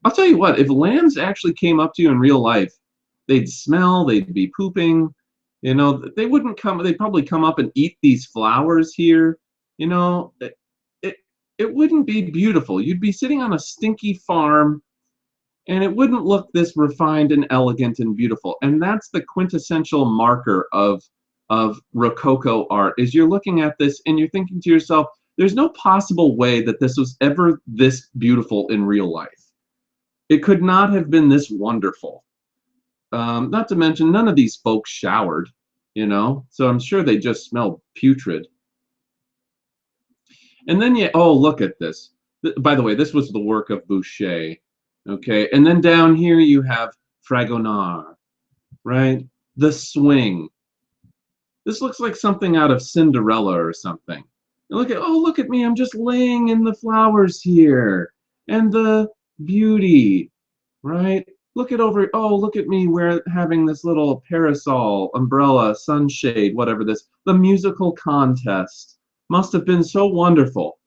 I'll tell you what, if lambs actually came up to you in real life, they'd smell, they'd be pooping, you know, they wouldn't come, they'd probably come up and eat these flowers here, you know. It wouldn't be beautiful. You'd be sitting on a stinky farm, and it wouldn't look this refined and elegant and beautiful. And that's the quintessential marker of Rococo art, is you're looking at this and you're thinking to yourself, there's no possible way that this was ever this beautiful in real life. It could not have been this wonderful. Not to mention, none of these folks showered, you know, so I'm sure they just smelled putrid. And then, oh, look at this. By the way, this was the work of Boucher. Okay, and then down here you have Fragonard, right? The swing. This looks like something out of Cinderella or something. And look at, oh, look at me, I'm just laying in the flowers here. And the beauty, right? Look at over, oh, look at me, we're having this little parasol, umbrella, sunshade, whatever this, the musical contest. Must have been so wonderful.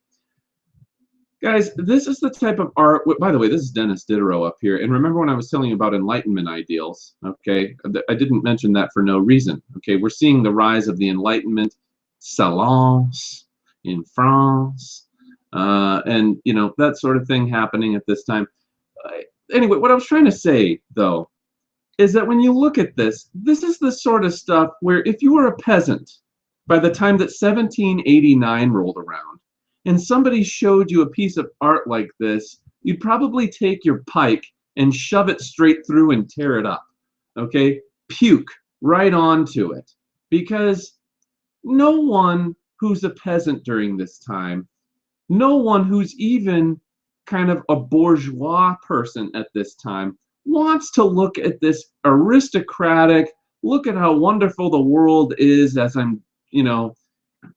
Guys, this is the type of art, by the way, this is Dennis Diderot up here, and remember when I was telling you about Enlightenment ideals, okay, I didn't mention that for no reason, okay, we're seeing the rise of the Enlightenment salons in France, and, you know, that sort of thing happening at this time. Anyway, what I was trying to say, though, is that when you look at this, this is the sort of stuff where if you were a peasant, by the time that 1789 rolled around, and somebody showed you a piece of art like this, you'd probably take your pike and shove it straight through and tear it up, okay? Puke right onto it. Because no one who's a peasant during this time, no one who's even kind of a bourgeois person at this time wants to look at this aristocratic, look at how wonderful the world is as I'm, you know,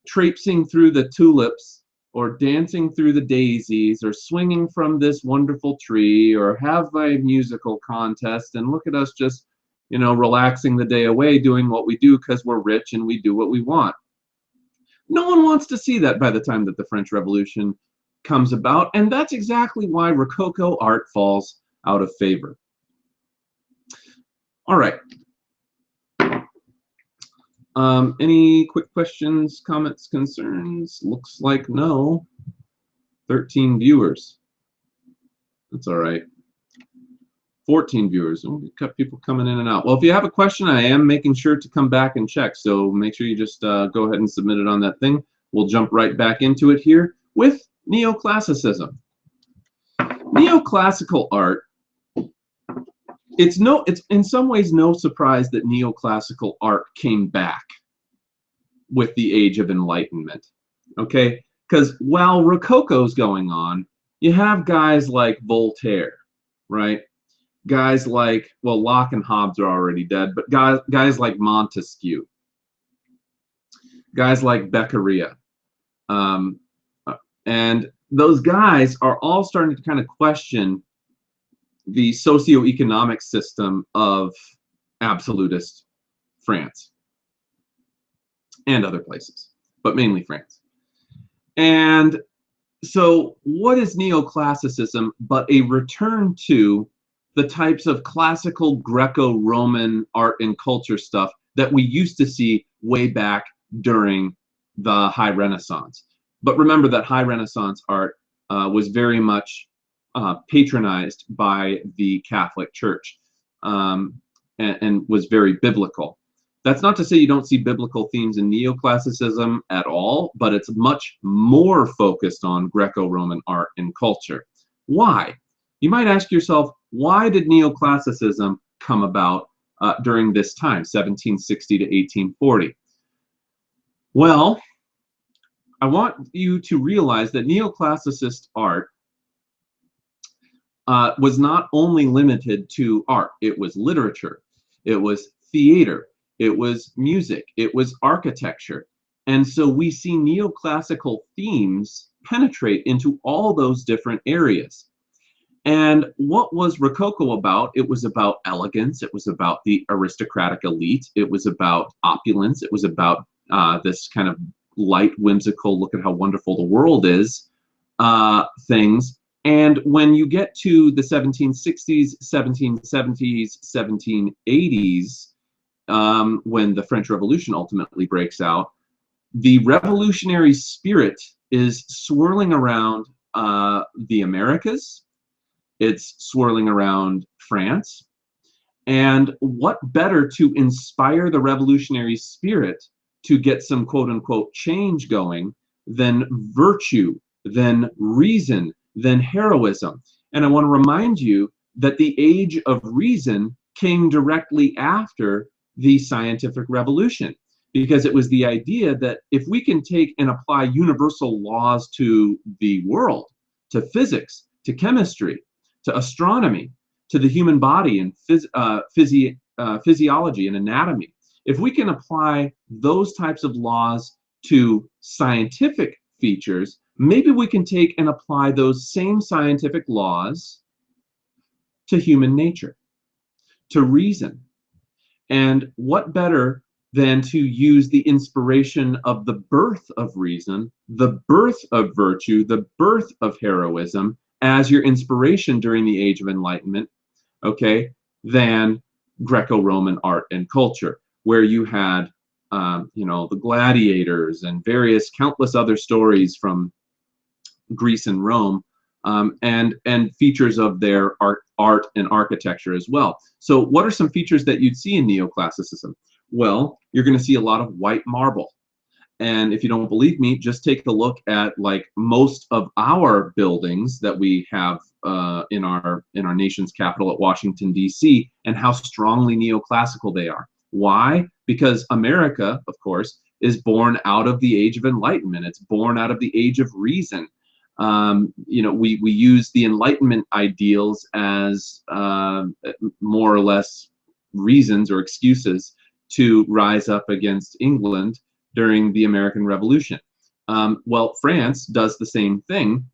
traipsing through the tulips, or dancing through the daisies, or swinging from this wonderful tree, or have a musical contest, and look at us just, you know, relaxing the day away, doing what we do because we're rich and we do what we want. No one wants to see that by the time that the French Revolution comes about, and that's exactly why Rococo art falls out of favor. All right. Any quick questions, comments, concerns? Looks like no. 13 viewers. That's all right. 14 viewers. We've got people coming in and out. Well, if you have a question, I am making sure to come back and check. So make sure you just go ahead and submit it on that thing. We'll jump right back into it here with Neoclassicism. Neoclassical art. It's in some ways no surprise that neoclassical art came back with the Age of Enlightenment, okay? Because while Rococo's going on, you have guys like Voltaire, right? Guys like, well, Locke and Hobbes are already dead, but guys like Montesquieu, guys like Beccaria, and those guys are all starting to kind of question the socioeconomic system of absolutist France and other places, but mainly France. And so what is neoclassicism but a return to the types of classical Greco-Roman art and culture stuff that we used to see way back during the High Renaissance? But remember that High Renaissance art was very much patronized by the Catholic Church and was very biblical. That's not to say you don't see biblical themes in neoclassicism at all, but it's much more focused on Greco-Roman art and culture. Why? You might ask yourself, why did neoclassicism come about during this time, 1760 to 1840? Well, I want you to realize that neoclassicist art was not only limited to art. It was literature, it was theater, it was music, it was architecture. And so we see neoclassical themes penetrate into all those different areas. And what was Rococo about? It was about elegance, it was about the aristocratic elite, it was about opulence, it was about this kind of light, whimsical, look at how wonderful the world is, things. And when you get to the 1760s, 1770s, 1780s, when the French Revolution ultimately breaks out, the revolutionary spirit is swirling around the Americas. It's swirling around France. And what better to inspire the revolutionary spirit to get some quote-unquote change going than virtue, than reason, than heroism? And I want to remind you that the age of reason came directly after the scientific revolution, because it was the idea that if we can take and apply universal laws to the world, to physics, to chemistry, to astronomy, to the human body and physiology and anatomy, if we can apply those types of laws to scientific features, maybe we can take and apply those same scientific laws to human nature, to reason. And what better than to use the inspiration of the birth of reason, the birth of virtue, the birth of heroism as your inspiration during the Age of Enlightenment, okay, than Greco-Roman art and culture, where you had, the gladiators and various countless other stories from Greece and Rome, and features of their art and architecture as well. So what are some features that you'd see in Neoclassicism? Well, you're going to see a lot of white marble. And if you don't believe me, just take a look at like most of our buildings that we have in our nation's capital at Washington, D.C., and how strongly neoclassical they are. Why? Because America, of course, is born out of the Age of Enlightenment. It's born out of the Age of Reason. We use the Enlightenment ideals as more or less reasons or excuses to rise up against England during the American Revolution. Well, France does the same thing,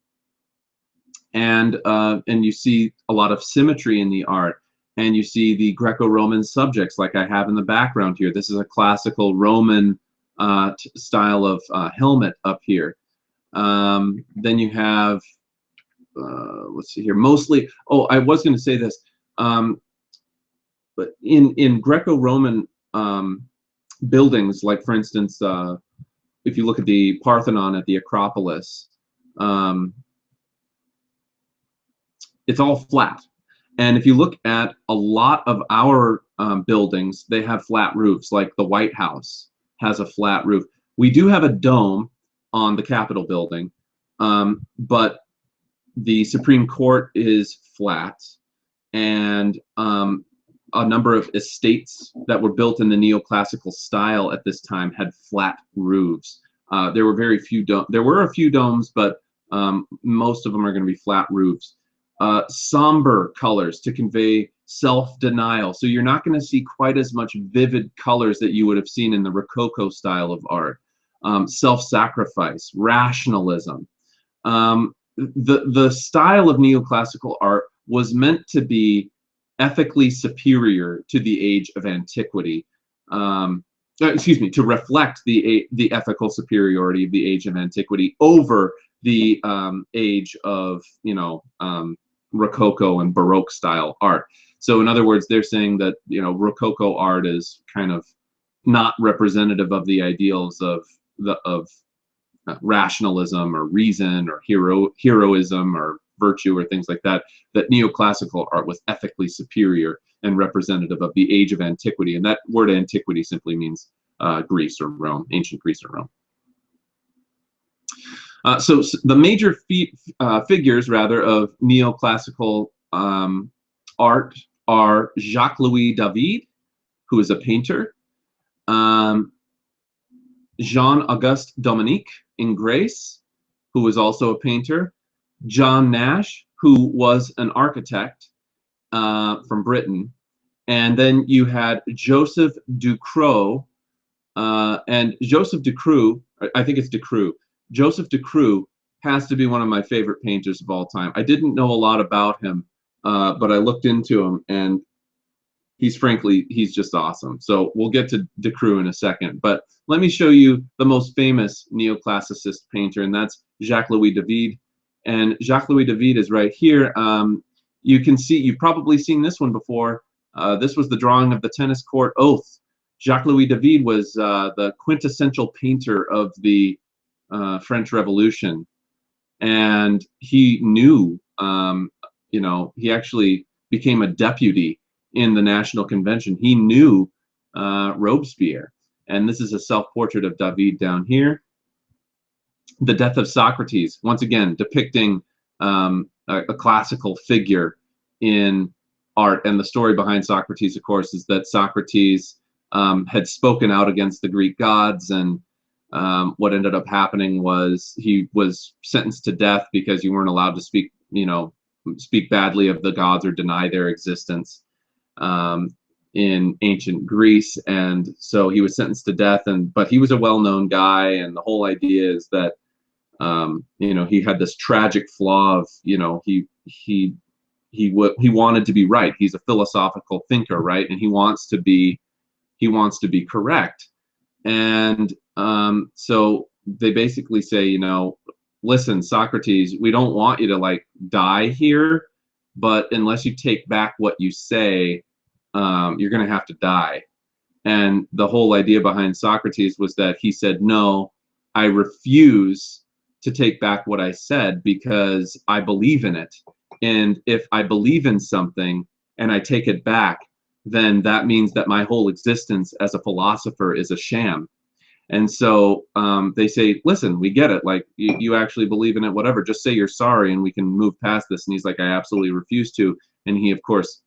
and you see a lot of symmetry in the art, and you see the Greco-Roman subjects like I have in the background here. This is a classical Roman style of helmet up here. Then you have, let's see here, mostly, oh, I was going to say this, but in Greco-Roman buildings, like for instance, if you look at the Parthenon at the Acropolis, it's all flat. And if you look at a lot of our buildings, they have flat roofs, like the White House has a flat roof. We do have a dome on the Capitol building, but the Supreme Court is flat, and a number of estates that were built in the neoclassical style at this time had flat roofs. There were very few there were a few domes, but most of them are going to be flat roofs. Somber colors to convey self-denial. So you're not going to see quite as much vivid colors that you would have seen in the Rococo style of art. Self-sacrifice, rationalism. The style of neoclassical art was meant to be ethically superior to the age of antiquity. To reflect the ethical superiority of the age of antiquity over the age of, Rococo and Baroque style art. So in other words, they're saying that, Rococo art is kind of not representative of the ideals of rationalism or reason or heroism or virtue or things like that, that neoclassical art was ethically superior and representative of the age of antiquity. And that word antiquity simply means Greece or Rome, ancient Greece or Rome. So the major figures, rather, of neoclassical art are Jacques-Louis David, who is a painter, Jean-Auguste Dominique Ingres, who was also a painter, John Nash, who was an architect from Britain, and then you had Joseph Ducreux, and Joseph Ducreux, I think it's Ducreux, Joseph Ducreux has to be one of my favorite painters of all time. I didn't know a lot about him, but I looked into him, and he's just awesome. So we'll get to Ducreux in a second, but let me show you the most famous neoclassicist painter, and that's Jacques-Louis David. And Jacques-Louis David is right here. You can see, you've probably seen this one before. This was the drawing of the tennis court oath. Jacques-Louis David was the quintessential painter of the French Revolution, and he knew, he actually became a deputy in the National Convention. He knew Robespierre, and this is a self-portrait of David down here. The Death of Socrates, once again depicting a classical figure in art. And the story behind Socrates, of course, is that Socrates had spoken out against the Greek gods, and what ended up happening was he was sentenced to death because you weren't allowed to speak badly of the gods or deny their existence in ancient Greece. And so he was sentenced to death, but he was a well-known guy, and the whole idea is that he had this tragic flaw of, he wanted to be right. He's a philosophical thinker, right? And he wants to be correct. And so they basically say, you know, listen, Socrates, we don't want you to like die here, but unless you take back what you say, you're going to have to die. And the whole idea behind Socrates was that he said, no, I refuse to take back what I said because I believe in it. And if I believe in something and I take it back, then that means that my whole existence as a philosopher is a sham. And so they say, listen, we get it. Like, you actually believe in it, whatever. Just say you're sorry and we can move past this. And he's like, I absolutely refuse to. And he, of course,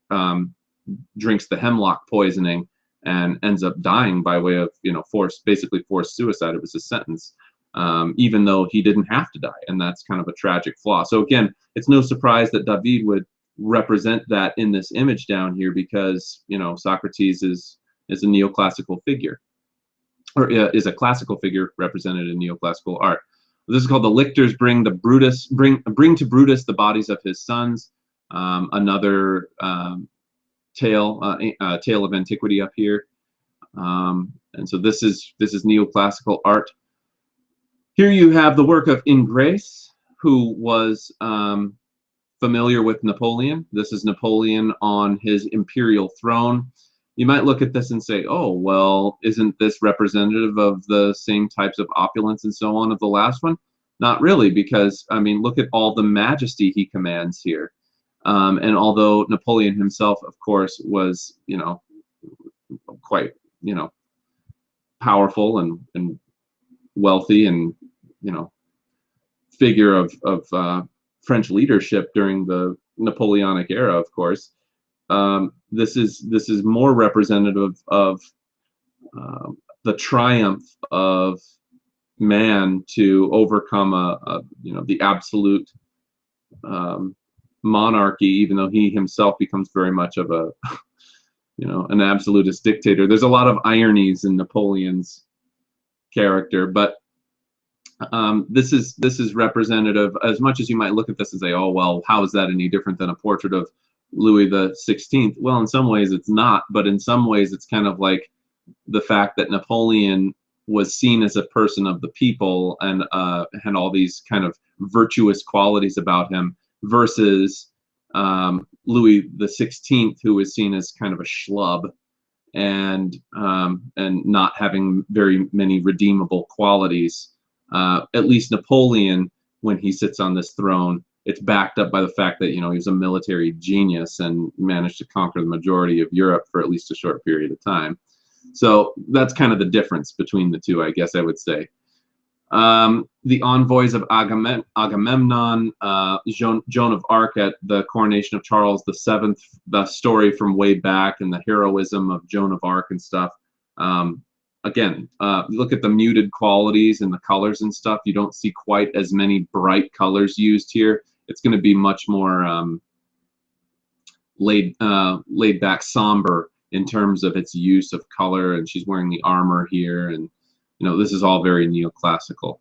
drinks the hemlock poisoning and ends up dying by way of, you know, basically forced suicide. It was his sentence, even though he didn't have to die. And that's kind of a tragic flaw. So again, it's no surprise that David would represent that in this image down here, because, you know, Socrates is a neoclassical figure, or is a classical figure represented in neoclassical art. This is called The Lictors Bring to Brutus the bodies of his sons. Another tale of antiquity up here. And so this is neoclassical art. Here you have the work of Ingres, who was familiar with Napoleon. This is Napoleon on his imperial throne. You might look at this and say, oh, well, isn't this representative of the same types of opulence and so on of the last one? Not really, because, I mean, look at all the majesty he commands here. And although Napoleon himself, of course, was, you know, quite, you know, powerful and wealthy and, you know, figure of French leadership during the Napoleonic era, of course, this is more representative of the triumph of man to overcome you know, the absolute monarchy, even though he himself becomes very much of a you know, an absolutist dictator. There's a lot of ironies in Napoleon's character, but this is representative, as much as you might look at this and say, oh, well, how is that any different than a portrait of Louis the 16th? Well, in some ways it's not, but in some ways it's kind of like the fact that Napoleon was seen as a person of the people and had all these kind of virtuous qualities about him, versus Louis the 16th, who was seen as kind of a schlub and not having very many redeemable qualities. At least Napoleon, when he sits on this throne, it's backed up by the fact that, you know, he was a military genius and managed to conquer the majority of Europe for at least a short period of time. So that's kind of the difference between the two, I guess I would say. The envoys of Agamemnon, Joan of Arc at the coronation of Charles VII, the story from way back, and the heroism of Joan of Arc and stuff. Again, look at the muted qualities and the colors and stuff. You don't see quite as many bright colors used here. It's going to be much more laid back, somber in terms of its use of color. And she's wearing the armor here, and you know, this is all very neoclassical.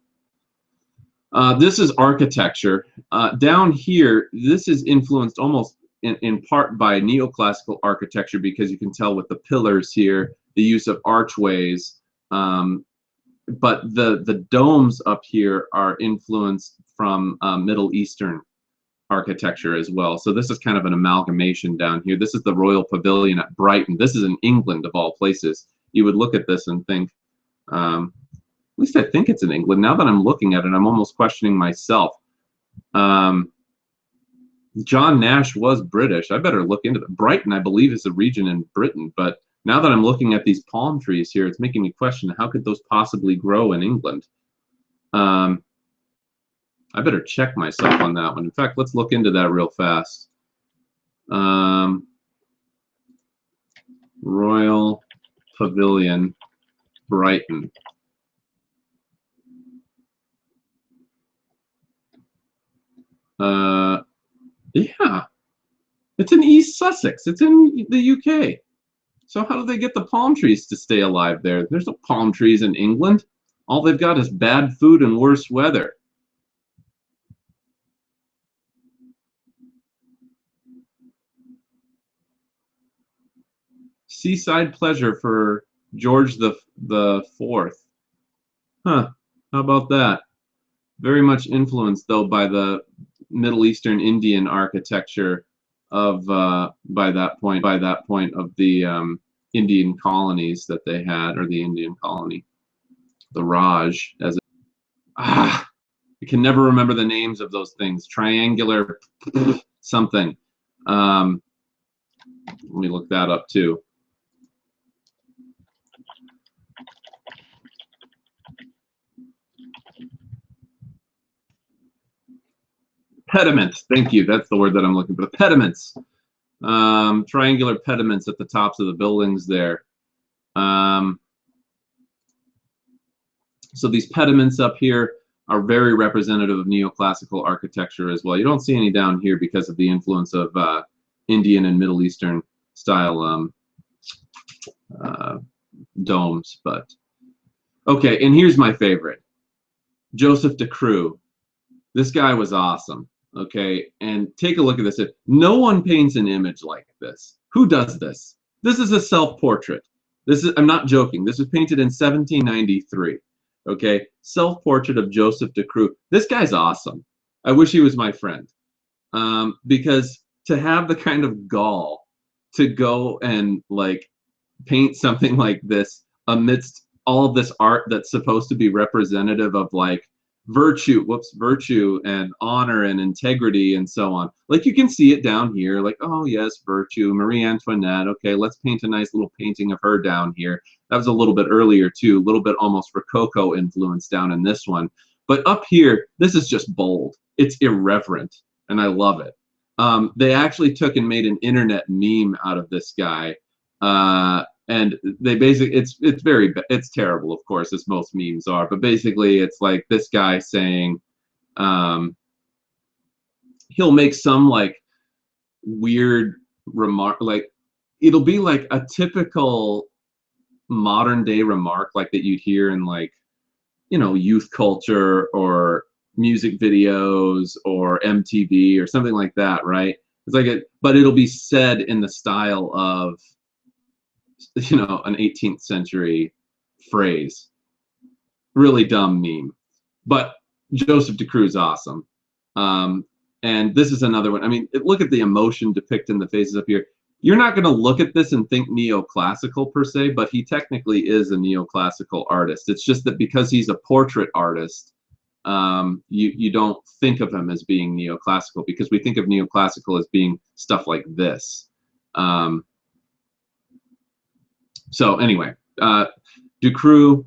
This is architecture. Down here, this is influenced almost in part by neoclassical architecture, because you can tell with the pillars here, the use of archways. But the domes up here are influenced from Middle Eastern architecture as well. So this is kind of an amalgamation down here. This is the Royal Pavilion at Brighton. This is in England, of all places. You would look at this and think, at least I think it's in England. Now that I'm looking at it, I'm almost questioning myself. John Nash was British. I better look into that. Brighton, I believe, is a region in Britain, but now that I'm looking at these palm trees here, it's making me question, how could those possibly grow in England? I better check myself on that one. In fact, let's look into that real fast. Royal Pavilion, Brighton. Yeah, it's in East Sussex. It's in the UK. So how do they get the palm trees to stay alive there? There's no palm trees in England. All they've got is bad food and worse weather. Seaside pleasure for George the Fourth. Huh? How about that? Very much influenced though by the Middle Eastern Indian architecture of by that point of the Indian colonies that they had, or the Indian colony, the Raj, as I can never remember the names of those things. Triangular something. Let me look that up too. Pediments. Thank you. That's the word that I'm looking for. Pediments. Triangular pediments at the tops of the buildings there. So these pediments up here are very representative of neoclassical architecture as well. You don't see any down here because of the influence of Indian and Middle Eastern style domes. But okay, and here's my favorite, Joseph de Croo. This guy was awesome. Okay, and take a look at this. No one paints an image like this. Who does this? This is a self-portrait. This is, I'm not joking. This was painted in 1793. Okay, self-portrait of Joseph de Croo. This guy's awesome. I wish he was my friend, because to have the kind of gall to go and like paint something like this amidst all of this art that's supposed to be representative of like virtue and honor and integrity and so on. Like you can see it down here, like, oh yes, virtue, Marie Antoinette. Okay, let's paint a nice little painting of her down here. That was a little bit earlier too, a little bit almost Rococo influence down in this one. But up here, this is just bold. It's irreverent, and I love it. They actually took and made an internet meme out of this guy. And they basically, it's terrible, of course, as most memes are, but basically it's like this guy saying, he'll make some like weird remark, like it'll be like a typical modern day remark like that you'd hear in like, you know, youth culture or music videos or MTV or something like that, right? It's like but it'll be said in the style of, you know, an 18th century phrase. Really dumb meme. But Joseph de Croo is awesome. And this is another one. I mean, look at the emotion depicted in the faces up here. You're not going to look at this and think neoclassical per se, but he technically is a neoclassical artist. It's just that because he's a portrait artist, you don't think of him as being neoclassical, because we think of neoclassical as being stuff like this. So anyway, de Croo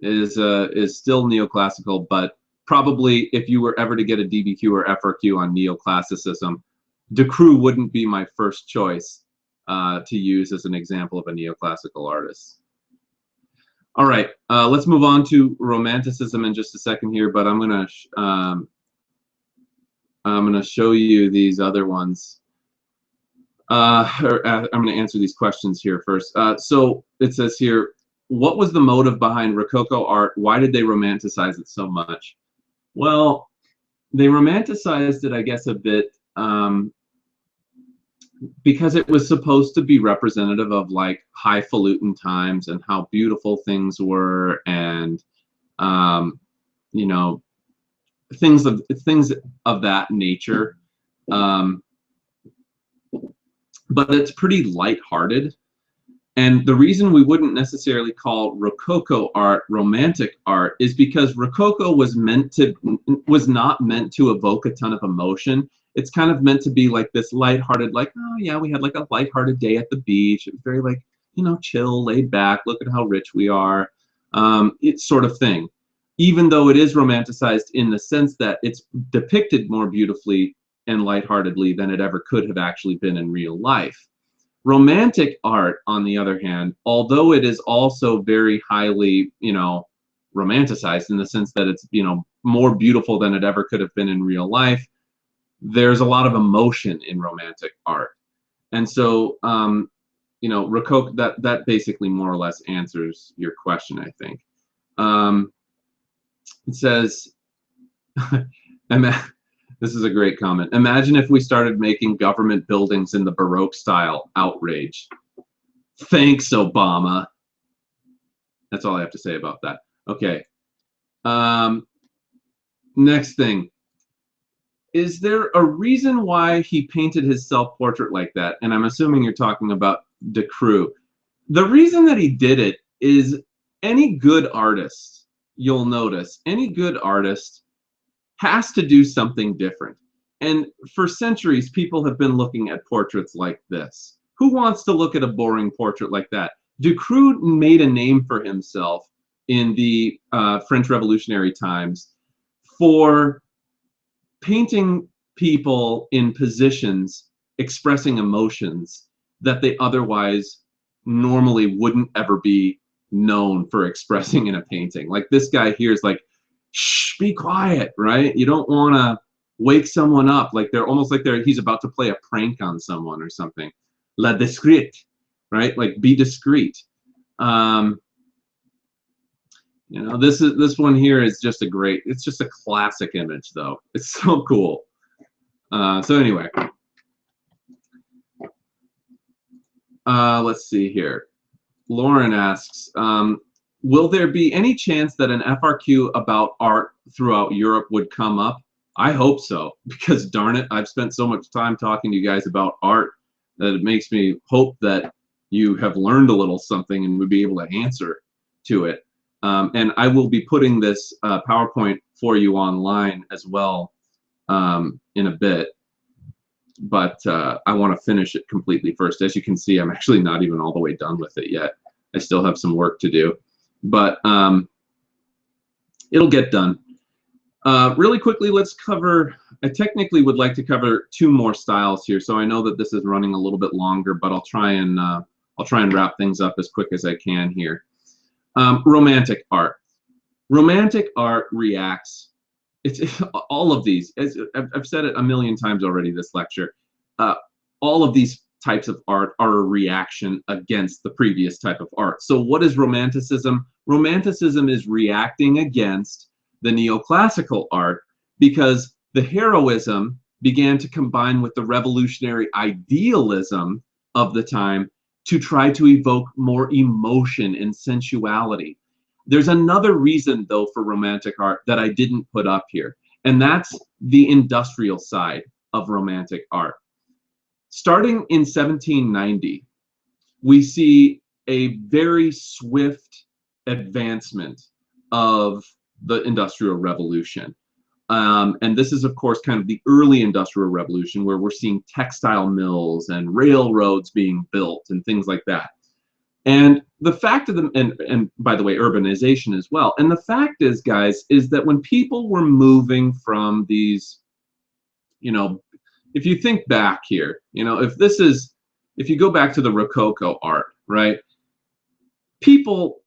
is still neoclassical, but probably if you were ever to get a DBQ or FRQ on neoclassicism, de Croo wouldn't be my first choice to use as an example of a neoclassical artist. All right, let's move on to Romanticism in just a second here, but I'm gonna show you these other ones. I'm going to answer these questions here first. So it says here, what was the motive behind Rococo art? Why did they romanticize it so much? Well, they romanticized it, I guess, a bit because it was supposed to be representative of like highfalutin times and how beautiful things were, and you know, things of that nature. But it's pretty lighthearted. And the reason we wouldn't necessarily call Rococo art romantic art is because Rococo was not meant to evoke a ton of emotion. It's kind of meant to be like this lighthearted, like, oh yeah, we had like a lighthearted day at the beach. It was very like, you know, chill, laid back, look at how rich we are, it's sort of thing. Even though it is romanticized in the sense that it's depicted more beautifully and lightheartedly than it ever could have actually been in real life. Romantic art, on the other hand, although it is also very highly, you know, romanticized in the sense that it's, you know, more beautiful than it ever could have been in real life, there's a lot of emotion in romantic art. And so, you know, Rococo, that basically more or less answers your question, I think. It says, this is a great comment. Imagine if we started making government buildings in the Baroque style. Outrage. Thanks, Obama. That's all I have to say about that. Okay. Next thing. Is there a reason why he painted his self-portrait like that? And I'm assuming you're talking about De Croo. The reason that he did it is any good artist, you'll notice, any good artist has to do something different. And for centuries, people have been looking at portraits like this. Who wants to look at a boring portrait like that? De Croo made a name for himself in the French Revolutionary times for painting people in positions expressing emotions that they otherwise normally wouldn't ever be known for expressing in a painting. Like this guy here is like, shh, be quiet, right? You don't want to wake someone up. Like they're almost like he's about to play a prank on someone or something. La discrète, right? Like be discreet. You know, this one here is just it's just a classic image though. It's so cool. So anyway, let's see here. Lauren asks, will there be any chance that an FRQ about art throughout Europe would come up? I hope so, because darn it, I've spent so much time talking to you guys about art that it makes me hope that you have learned a little something and would be able to answer to it. And I will be putting this PowerPoint for you online as well in a bit. But I want to finish it completely first. As you can see, I'm actually not even all the way done with it yet. I still have some work to do. But it'll get done. Really quickly, let's cover, I technically would like to cover 2 more styles here. So I know that this is running a little bit longer, but I'll try and wrap things up as quick as I can here. Romantic art. Romantic art reacts. It's all of these. As I've said it a million times already this lecture. All of these types of art are a reaction against the previous type of art. So what is Romanticism? Romanticism is reacting against the neoclassical art because the heroism began to combine with the revolutionary idealism of the time to try to evoke more emotion and sensuality. There's another reason, though, for romantic art that I didn't put up here, and that's the industrial side of romantic art. Starting in 1790, we see a very swift advancement of the Industrial Revolution. And this is, of course, kind of the early Industrial Revolution where we're seeing textile mills and railroads being built and things like that. And the fact of and by the way, urbanization as well. And the fact is, guys, is that when people were moving from these, you know, if you think back here, you know, if you go back to the Rococo art, right? People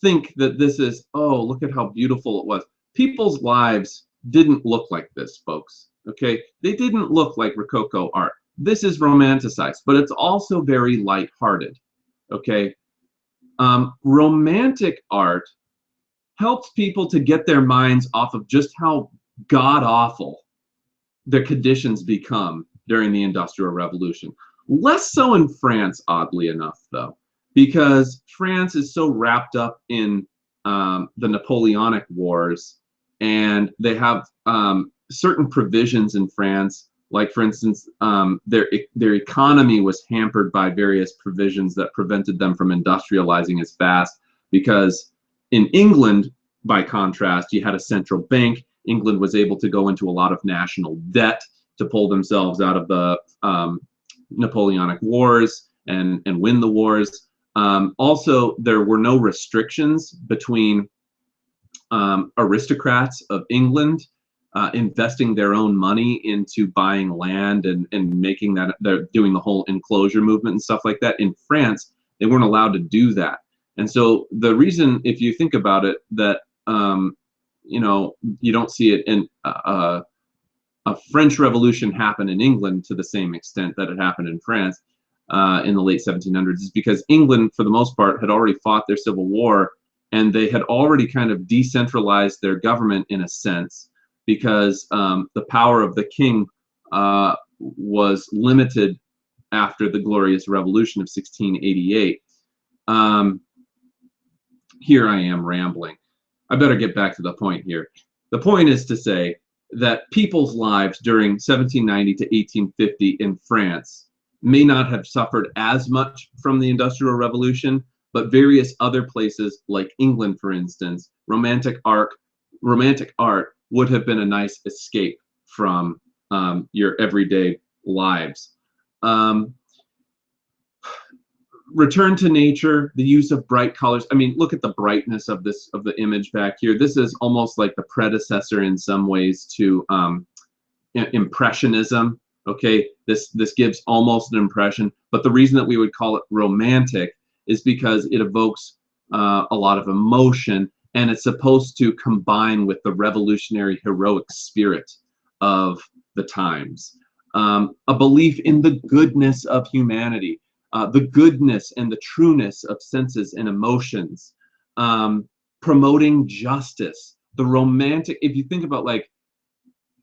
think that this is, oh, look at how beautiful it was. People's lives didn't look like this, folks, okay? They didn't look like Rococo art. This is romanticized, but it's also very lighthearted, okay? Romantic art helps people to get their minds off of just how god-awful their conditions become during the Industrial Revolution. Less so in France, oddly enough, though, because France is so wrapped up in the Napoleonic Wars, and they have certain provisions in France, like, for instance, their economy was hampered by various provisions that prevented them from industrializing as fast, because in England, by contrast, you had a central bank. England was able to go into a lot of national debt to pull themselves out of the Napoleonic Wars and win the wars. Also, there were no restrictions between aristocrats of England investing their own money into buying land and making that, they're doing the whole enclosure movement and stuff like that. In France, they weren't allowed to do that. And so the reason, if you think about it, that you know, you don't see it in a French Revolution happen in England to the same extent that it happened in France in the late 1700s, is because England, for the most part, had already fought their civil war, and they had already kind of decentralized their government in a sense, because the power of the king was limited after the Glorious Revolution of 1688. here I am rambling. I better get back to the point here. The point is to say that people's lives during 1790 to 1850 in France may not have suffered as much from the Industrial Revolution, but various other places, like England, for instance, romantic art would have been a nice escape from your everyday lives. Return to nature, the use of bright colors. I mean, look at the brightness of the image back here. This is almost like the predecessor in some ways to Impressionism. Okay, this gives almost an impression, but the reason that we would call it romantic is because it evokes a lot of emotion, and it's supposed to combine with the revolutionary heroic spirit of the times. A belief in the goodness of humanity, the goodness and the trueness of senses and emotions, promoting justice. The romantic, if you think about like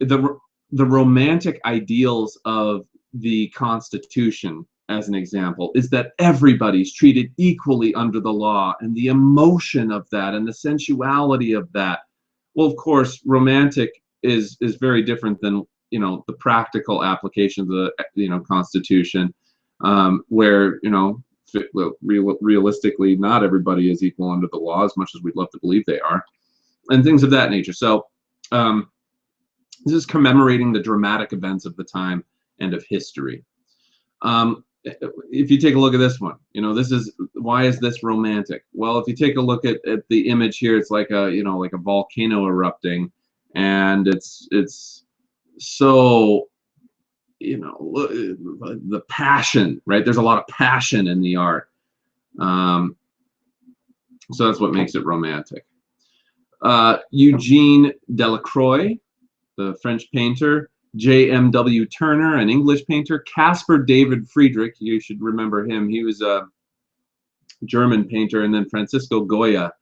the romantic ideals of the Constitution, as an example, is that everybody's treated equally under the law, and the emotion of that and the sensuality of that. Well, of course, romantic is very different than, you know, the practical application of the, you know, Constitution, where, you know, realistically, not everybody is equal under the law, as much as we'd love to believe they are, and things of that nature. So this is commemorating the dramatic events of the time and of history. If you take a look at this one, you know, this is, why is this romantic? Well, if you take a look at the image here, it's like a, you know, like a volcano erupting, and it's so, you know, the passion, right? There's a lot of passion in the art. So that's what makes it romantic. Eugene Delacroix, the French painter, J.M.W. Turner, an English painter, Caspar David Friedrich, you should remember him, he was a German painter, and then Francisco Goya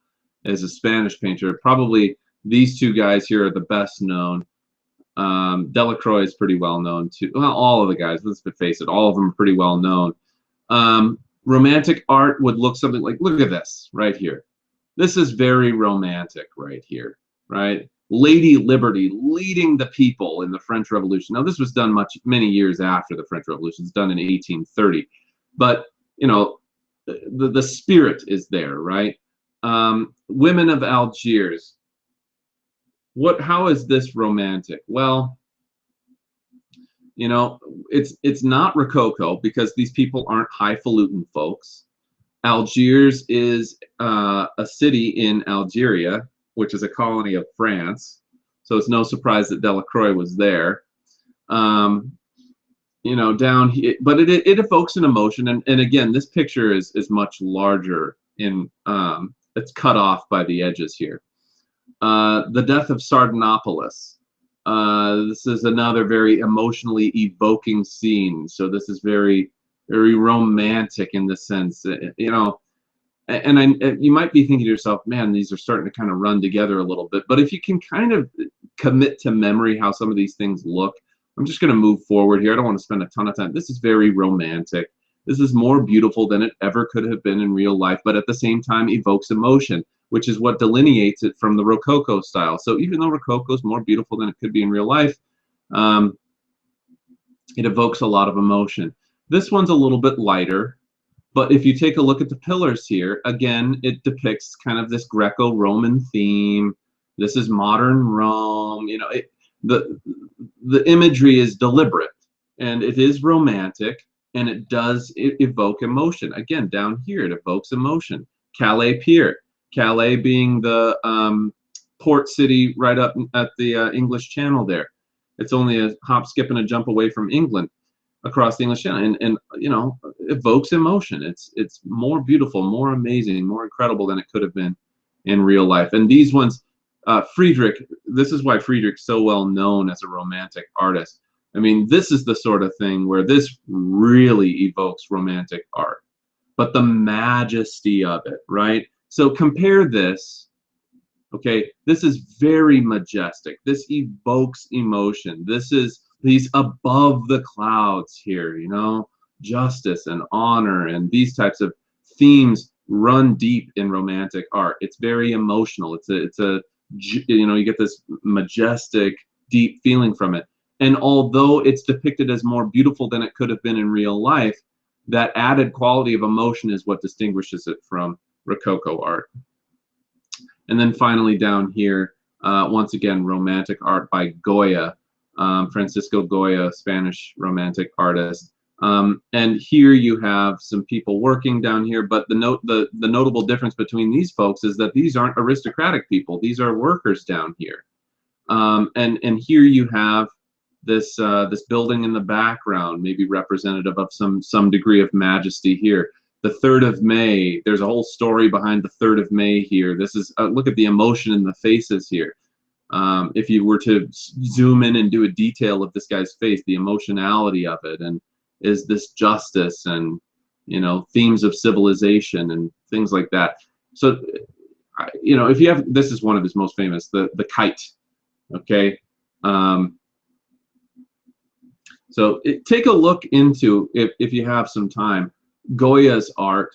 is a Spanish painter. Probably these two guys here are the best known. Delacroix is pretty well known too. Well, all of the guys, let's face it, all of them are pretty well known. Romantic art would look something like, look at this right here. This is very romantic right here, right? Lady Liberty leading the people in the French Revolution. Now, this was done many years after the French Revolution. It's done in 1830, but you know, the spirit is there, right? Women of Algiers. How is this romantic? Well, you know, it's not Rococo, because these people aren't highfalutin folks. Algiers is a city in Algeria, which is a colony of France, so it's no surprise that Delacroix was there. You know, down here, but it evokes an emotion, and again, this picture is much larger. It's cut off by the edges here. The Death of Sardanapalus. This is another very emotionally evoking scene. So this is very, very romantic in the sense, you know. And you might be thinking to yourself, man, these are starting to kind of run together a little bit. But if you can kind of commit to memory how some of these things look, I'm just going to move forward here. I don't want to spend a ton of time. This is very romantic. This is more beautiful than it ever could have been in real life, but at the same time evokes emotion, which is what delineates it from the Rococo style. So even though Rococo is more beautiful than it could be in real life, it evokes a lot of emotion. This one's a little bit lighter. But if you take a look at the pillars here, again, it depicts kind of this Greco-Roman theme. This is modern Rome. You know, the imagery is deliberate, and it is romantic, and it does evoke emotion. Again, down here, it evokes emotion. Calais Pier, Calais being the port city right up at the English Channel there. It's only a hop, skip, and a jump away from England, across the English Channel, and you know, evokes emotion. It's more beautiful, more amazing, more incredible than it could have been in real life. And these ones, Friedrich, this is why Friedrich's so well known as a romantic artist. I mean, this is the sort of thing where this really evokes romantic art, but the majesty of it, right? So compare this. Okay, this is very majestic. This evokes emotion. This is these above the clouds here, you know, justice and honor and these types of themes run deep in Romantic art. It's very emotional. You get this majestic, deep feeling from it. And although it's depicted as more beautiful than it could have been in real life, that added quality of emotion is what distinguishes it from Rococo art. And then finally down here, once again, Romantic art by Goya, Francisco Goya, Spanish Romantic artist. And here you have some people working down here, but the notable difference between these folks is that these aren't aristocratic people. These are workers down here. And here you have this building in the background, maybe representative of some degree of majesty here. The 3rd of May, there's a whole story behind the 3rd of May here. This is, look at the emotion in the faces here. If you were to zoom in and do a detail of this guy's face, the emotionality of it, and is this justice and, themes of civilization and things like that. So, if you have, this is one of his most famous, the kite, okay? So take a look into, if you have some time, Goya's art,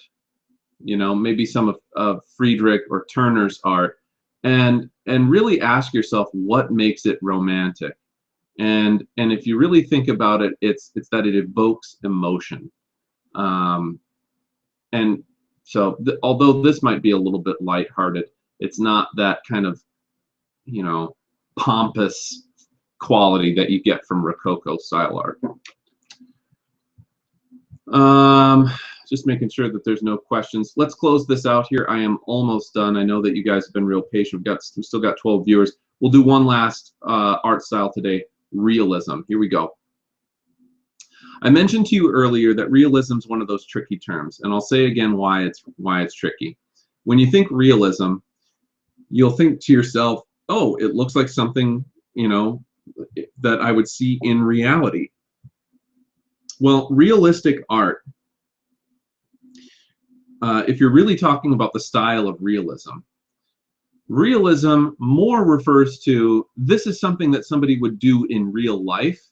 maybe some of Friedrich or Turner's art, and really ask yourself what makes it romantic. And if you really think about it, it's that it evokes emotion. And so although this might be a little bit lighthearted, it's not that kind of, pompous quality that you get from Rococo style art. Just making sure that there's no questions. Let's close this out here. I am almost done. I know that you guys have been real patient. We've still got 12 viewers. We'll do one last art style today, realism. Here we go. I mentioned to you earlier that realism is one of those tricky terms, and I'll say again why it's tricky. When you think realism, you'll think to yourself, oh, it looks like something, that I would see in reality. Well, realistic art, if you're really talking about the style of realism, realism more refers to this is something that somebody would do in real life,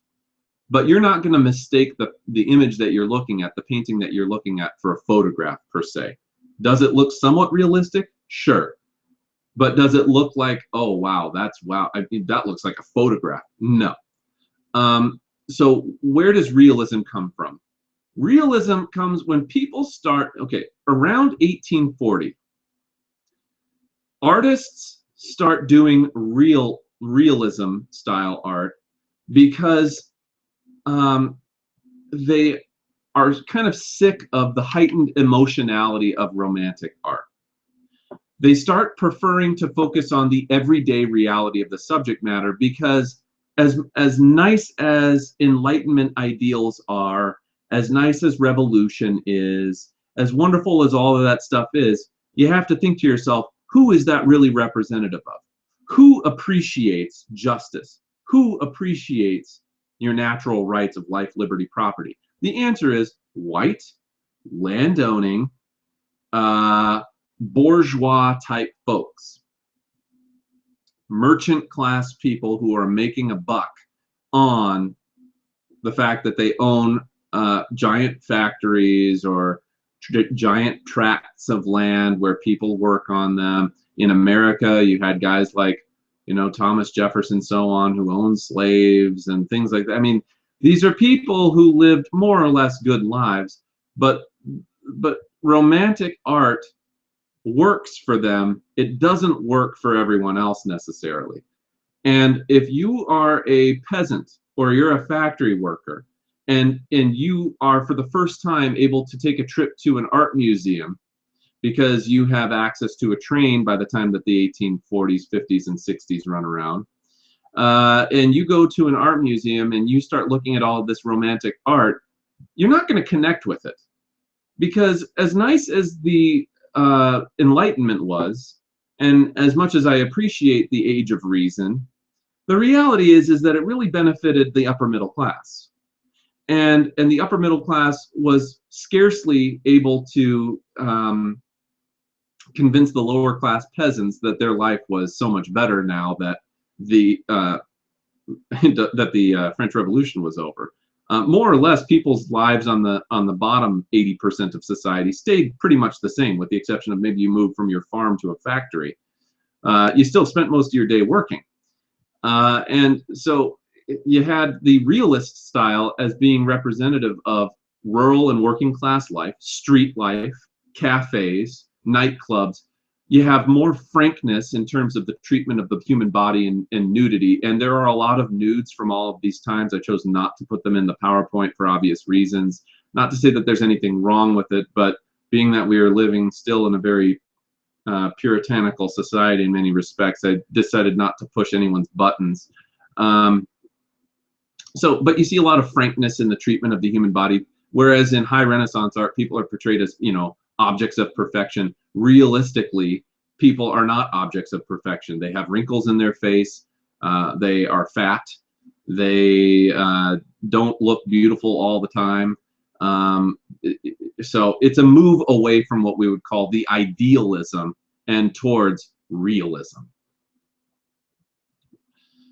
but you're not going to mistake the image that you're looking at, the painting that you're looking at, for a photograph per se. Does it look somewhat realistic? Sure. But does it look like, oh, wow, I mean, that looks like a photograph? No. So where does realism come from? Realism comes when people start, around 1840, artists start doing realism style art because they are kind of sick of the heightened emotionality of Romantic art. They start preferring to focus on the everyday reality of the subject matter because as nice as Enlightenment ideals are, as nice as revolution is, as wonderful as all of that stuff is, you have to think to yourself, who is that really representative of? Who appreciates justice? Who appreciates your natural rights of life, liberty, property? The answer is white, landowning, bourgeois type folks, merchant class people who are making a buck on the fact that they own giant factories or giant tracts of land where people work on them. In America, you had guys like, Thomas Jefferson, so on, who owned slaves and things like that. I mean, these are people who lived more or less good lives, but Romantic art works for them. It doesn't work for everyone else necessarily. And if you are a peasant or you're a factory worker and you are for the first time able to take a trip to an art museum because you have access to a train by the time that the 1840s, 50s, and 60s run around, and you go to an art museum and you start looking at all of this Romantic art, you're not going to connect with it. Because as nice as the Enlightenment was, and as much as I appreciate the Age of Reason, the reality is that it really benefited the upper middle class. And the upper middle class was scarcely able to convince the lower class peasants that their life was so much better now that the French Revolution was over. More or less, people's lives on the bottom 80% of society stayed pretty much the same, with the exception of maybe you moved from your farm to a factory. You still spent most of your day working. And so you had the realist style as being representative of rural and working class life, street life, cafes, nightclubs. You have more frankness in terms of the treatment of the human body and nudity. And there are a lot of nudes from all of these times. I chose not to put them in the PowerPoint for obvious reasons. Not to say that there's anything wrong with it, but being that we are living still in a very puritanical society in many respects, I decided not to push anyone's buttons. But you see a lot of frankness in the treatment of the human body, whereas in high Renaissance art, people are portrayed as, you know, objects of perfection. Realistically, people are not objects of perfection. They have wrinkles in their face. They are fat. They don't look beautiful all the time. So it's a move away from what we would call the idealism and towards realism.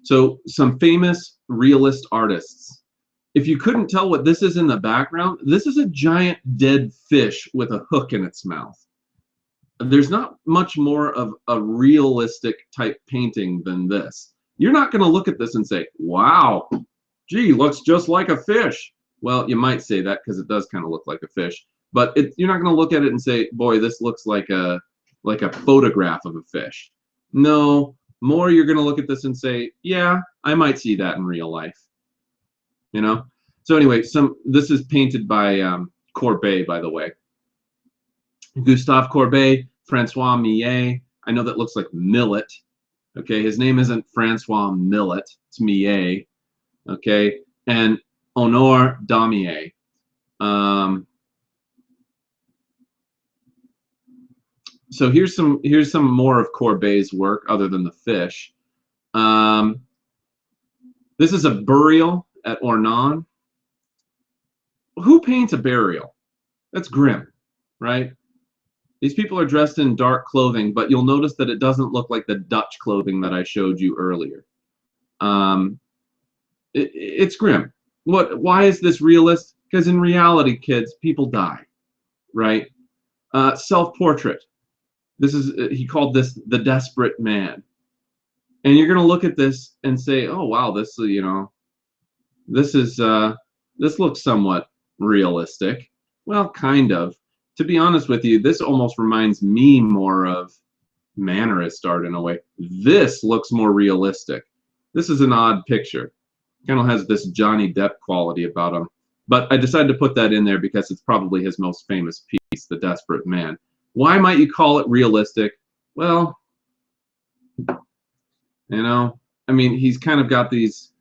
So some famous realist artists. If you couldn't tell what this is in the background, this is a giant dead fish with a hook in its mouth. There's not much more of a realistic type painting than this. You're not going to look at this and say, wow, gee, looks just like a fish. Well, you might say that because it does kind of look like a fish, but you're not going to look at it and say, boy, this looks like a photograph of a fish. No, more you're going to look at this and say, yeah, I might see that in real life. You know? So anyway, this is painted by Courbet, by the way. Gustave Courbet, Francois Millet. I know that looks like Millet. Okay, his name isn't Francois Millet, it's Millet. Okay, and Honore Daumier. So here's some more of Courbet's work other than the fish. This is a burial at Ornans. Who paints a burial? That's grim, right? These people are dressed in dark clothing, but you'll notice that it doesn't look like the Dutch clothing that I showed you earlier. It's grim. Why is this realist? Because in reality, kids, people die, right? Self-portrait. He called this the desperate man. And you're going to look at this and say, oh, wow, this looks somewhat realistic. Well, kind of. To be honest with you, this almost reminds me more of Mannerist art in a way. This looks more realistic. This is an odd picture. Kind of has this Johnny Depp quality about him. But I decided to put that in there because it's probably his most famous piece, The Desperate Man. Why might you call it realistic? Well, you know, I mean, he's kind of got these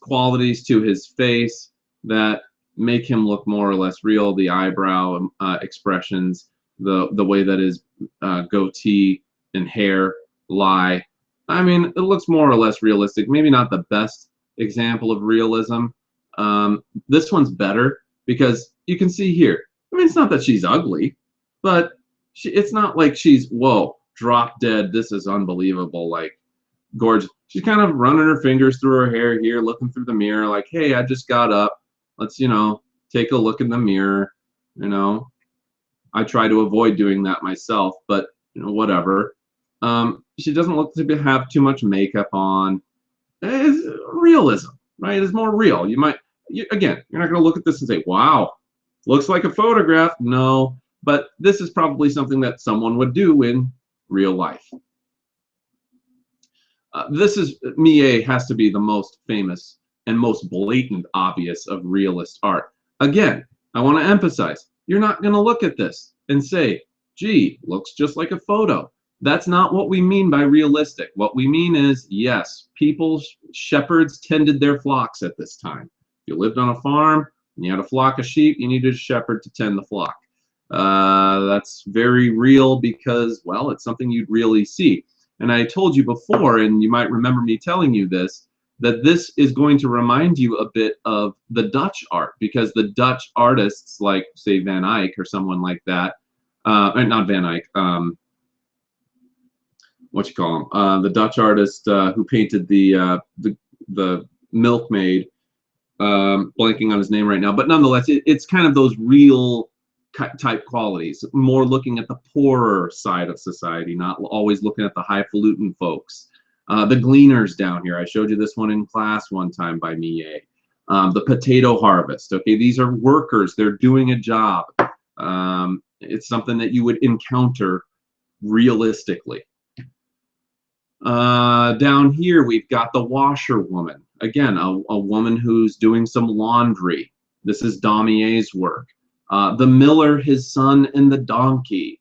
qualities to his face that make him look more or less real. The eyebrow expressions, the way that his goatee and hair lie. I mean, it looks more or less realistic. Maybe not the best example of realism. This one's better because you can see here. I mean, it's not that she's ugly, but it's not like she's, whoa, drop dead. This is unbelievable, like gorgeous. She's kind of running her fingers through her hair here, looking through the mirror, like, hey, I just got up. Let's, you know, take a look in the mirror. You know, I try to avoid doing that myself, but you know, whatever. She doesn't look to have too much makeup on. It's realism, right? It's more real. Again, you're not going to look at this and say, wow, looks like a photograph. No, but this is probably something that someone would do in real life. Millet has to be the most famous and most blatant obvious of realist art. Again, I want to emphasize, you're not going to look at this and say, gee, looks just like a photo. That's not what we mean by realistic. What we mean is, yes, shepherds tended their flocks at this time. If you lived on a farm and you had a flock of sheep, you needed a shepherd to tend the flock. That's very real because, well, it's something you'd really see. And I told you before, and you might remember me telling you this, that this is going to remind you a bit of the Dutch art, because the Dutch artists like, say, Van Eyck or someone like that, not Van Eyck, the Dutch artist who painted the milkmaid, blanking on his name right now, but nonetheless, it's kind of those real type qualities, more looking at the poorer side of society, not always looking at the highfalutin folks. The gleaners down here, I showed you this one in class one time by Millet. The potato harvest, okay, these are workers, they're doing a job. It's something that you would encounter realistically. Down here, we've got the washerwoman. Again, a woman who's doing some laundry. This is Daumier's work. The miller, his son, and the donkey.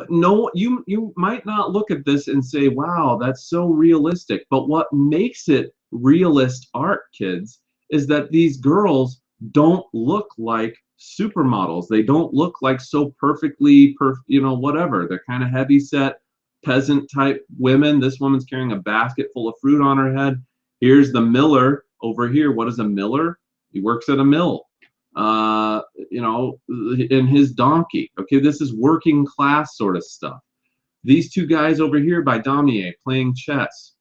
No, you might not look at this and say, wow, that's so realistic. But what makes it realist art, kids, is that these girls don't look like supermodels. They don't look like so perfectly, whatever. They're kind of heavy set peasant type women. This woman's carrying a basket full of fruit on her head. Here's the miller over here. What is a miller? He works at a mill. In his donkey. Okay, this is working class sort of stuff. These two guys over here by Daumier playing chess.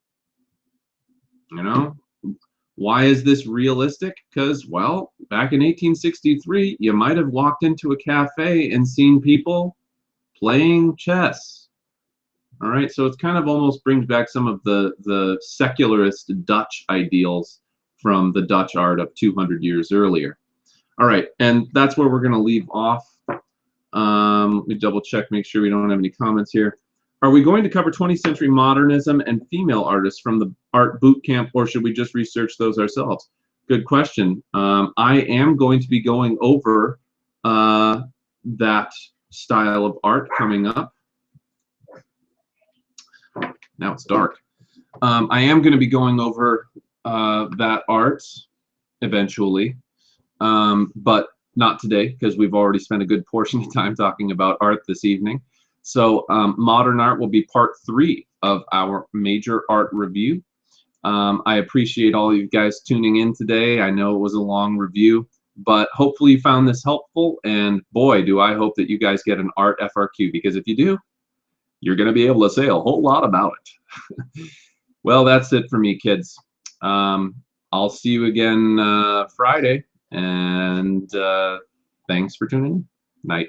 Why is this realistic? Because, well, back in 1863, you might have walked into a cafe and seen people playing chess. All right, so it kind of almost brings back some of the secularist Dutch ideals from the Dutch art of 200 years earlier. All right, and that's where we're going to leave off. Let me double check, make sure we don't have any comments here. Are we going to cover 20th century modernism and female artists from the art boot camp, or should we just research those ourselves? Good question. I am going to be going over that style of art coming up. Now it's dark. I am going to be going over that art eventually. But not today, because we've already spent a good portion of time talking about art this evening. So modern art will be part 3 of our major art review. I appreciate all you guys tuning in today. I know it was a long review, but hopefully you found this helpful. And boy, do I hope that you guys get an art FRQ, because if you do, you're going to be able to say a whole lot about it. Well, that's it for me, kids. I'll see you again Friday. And thanks for tuning in. Night.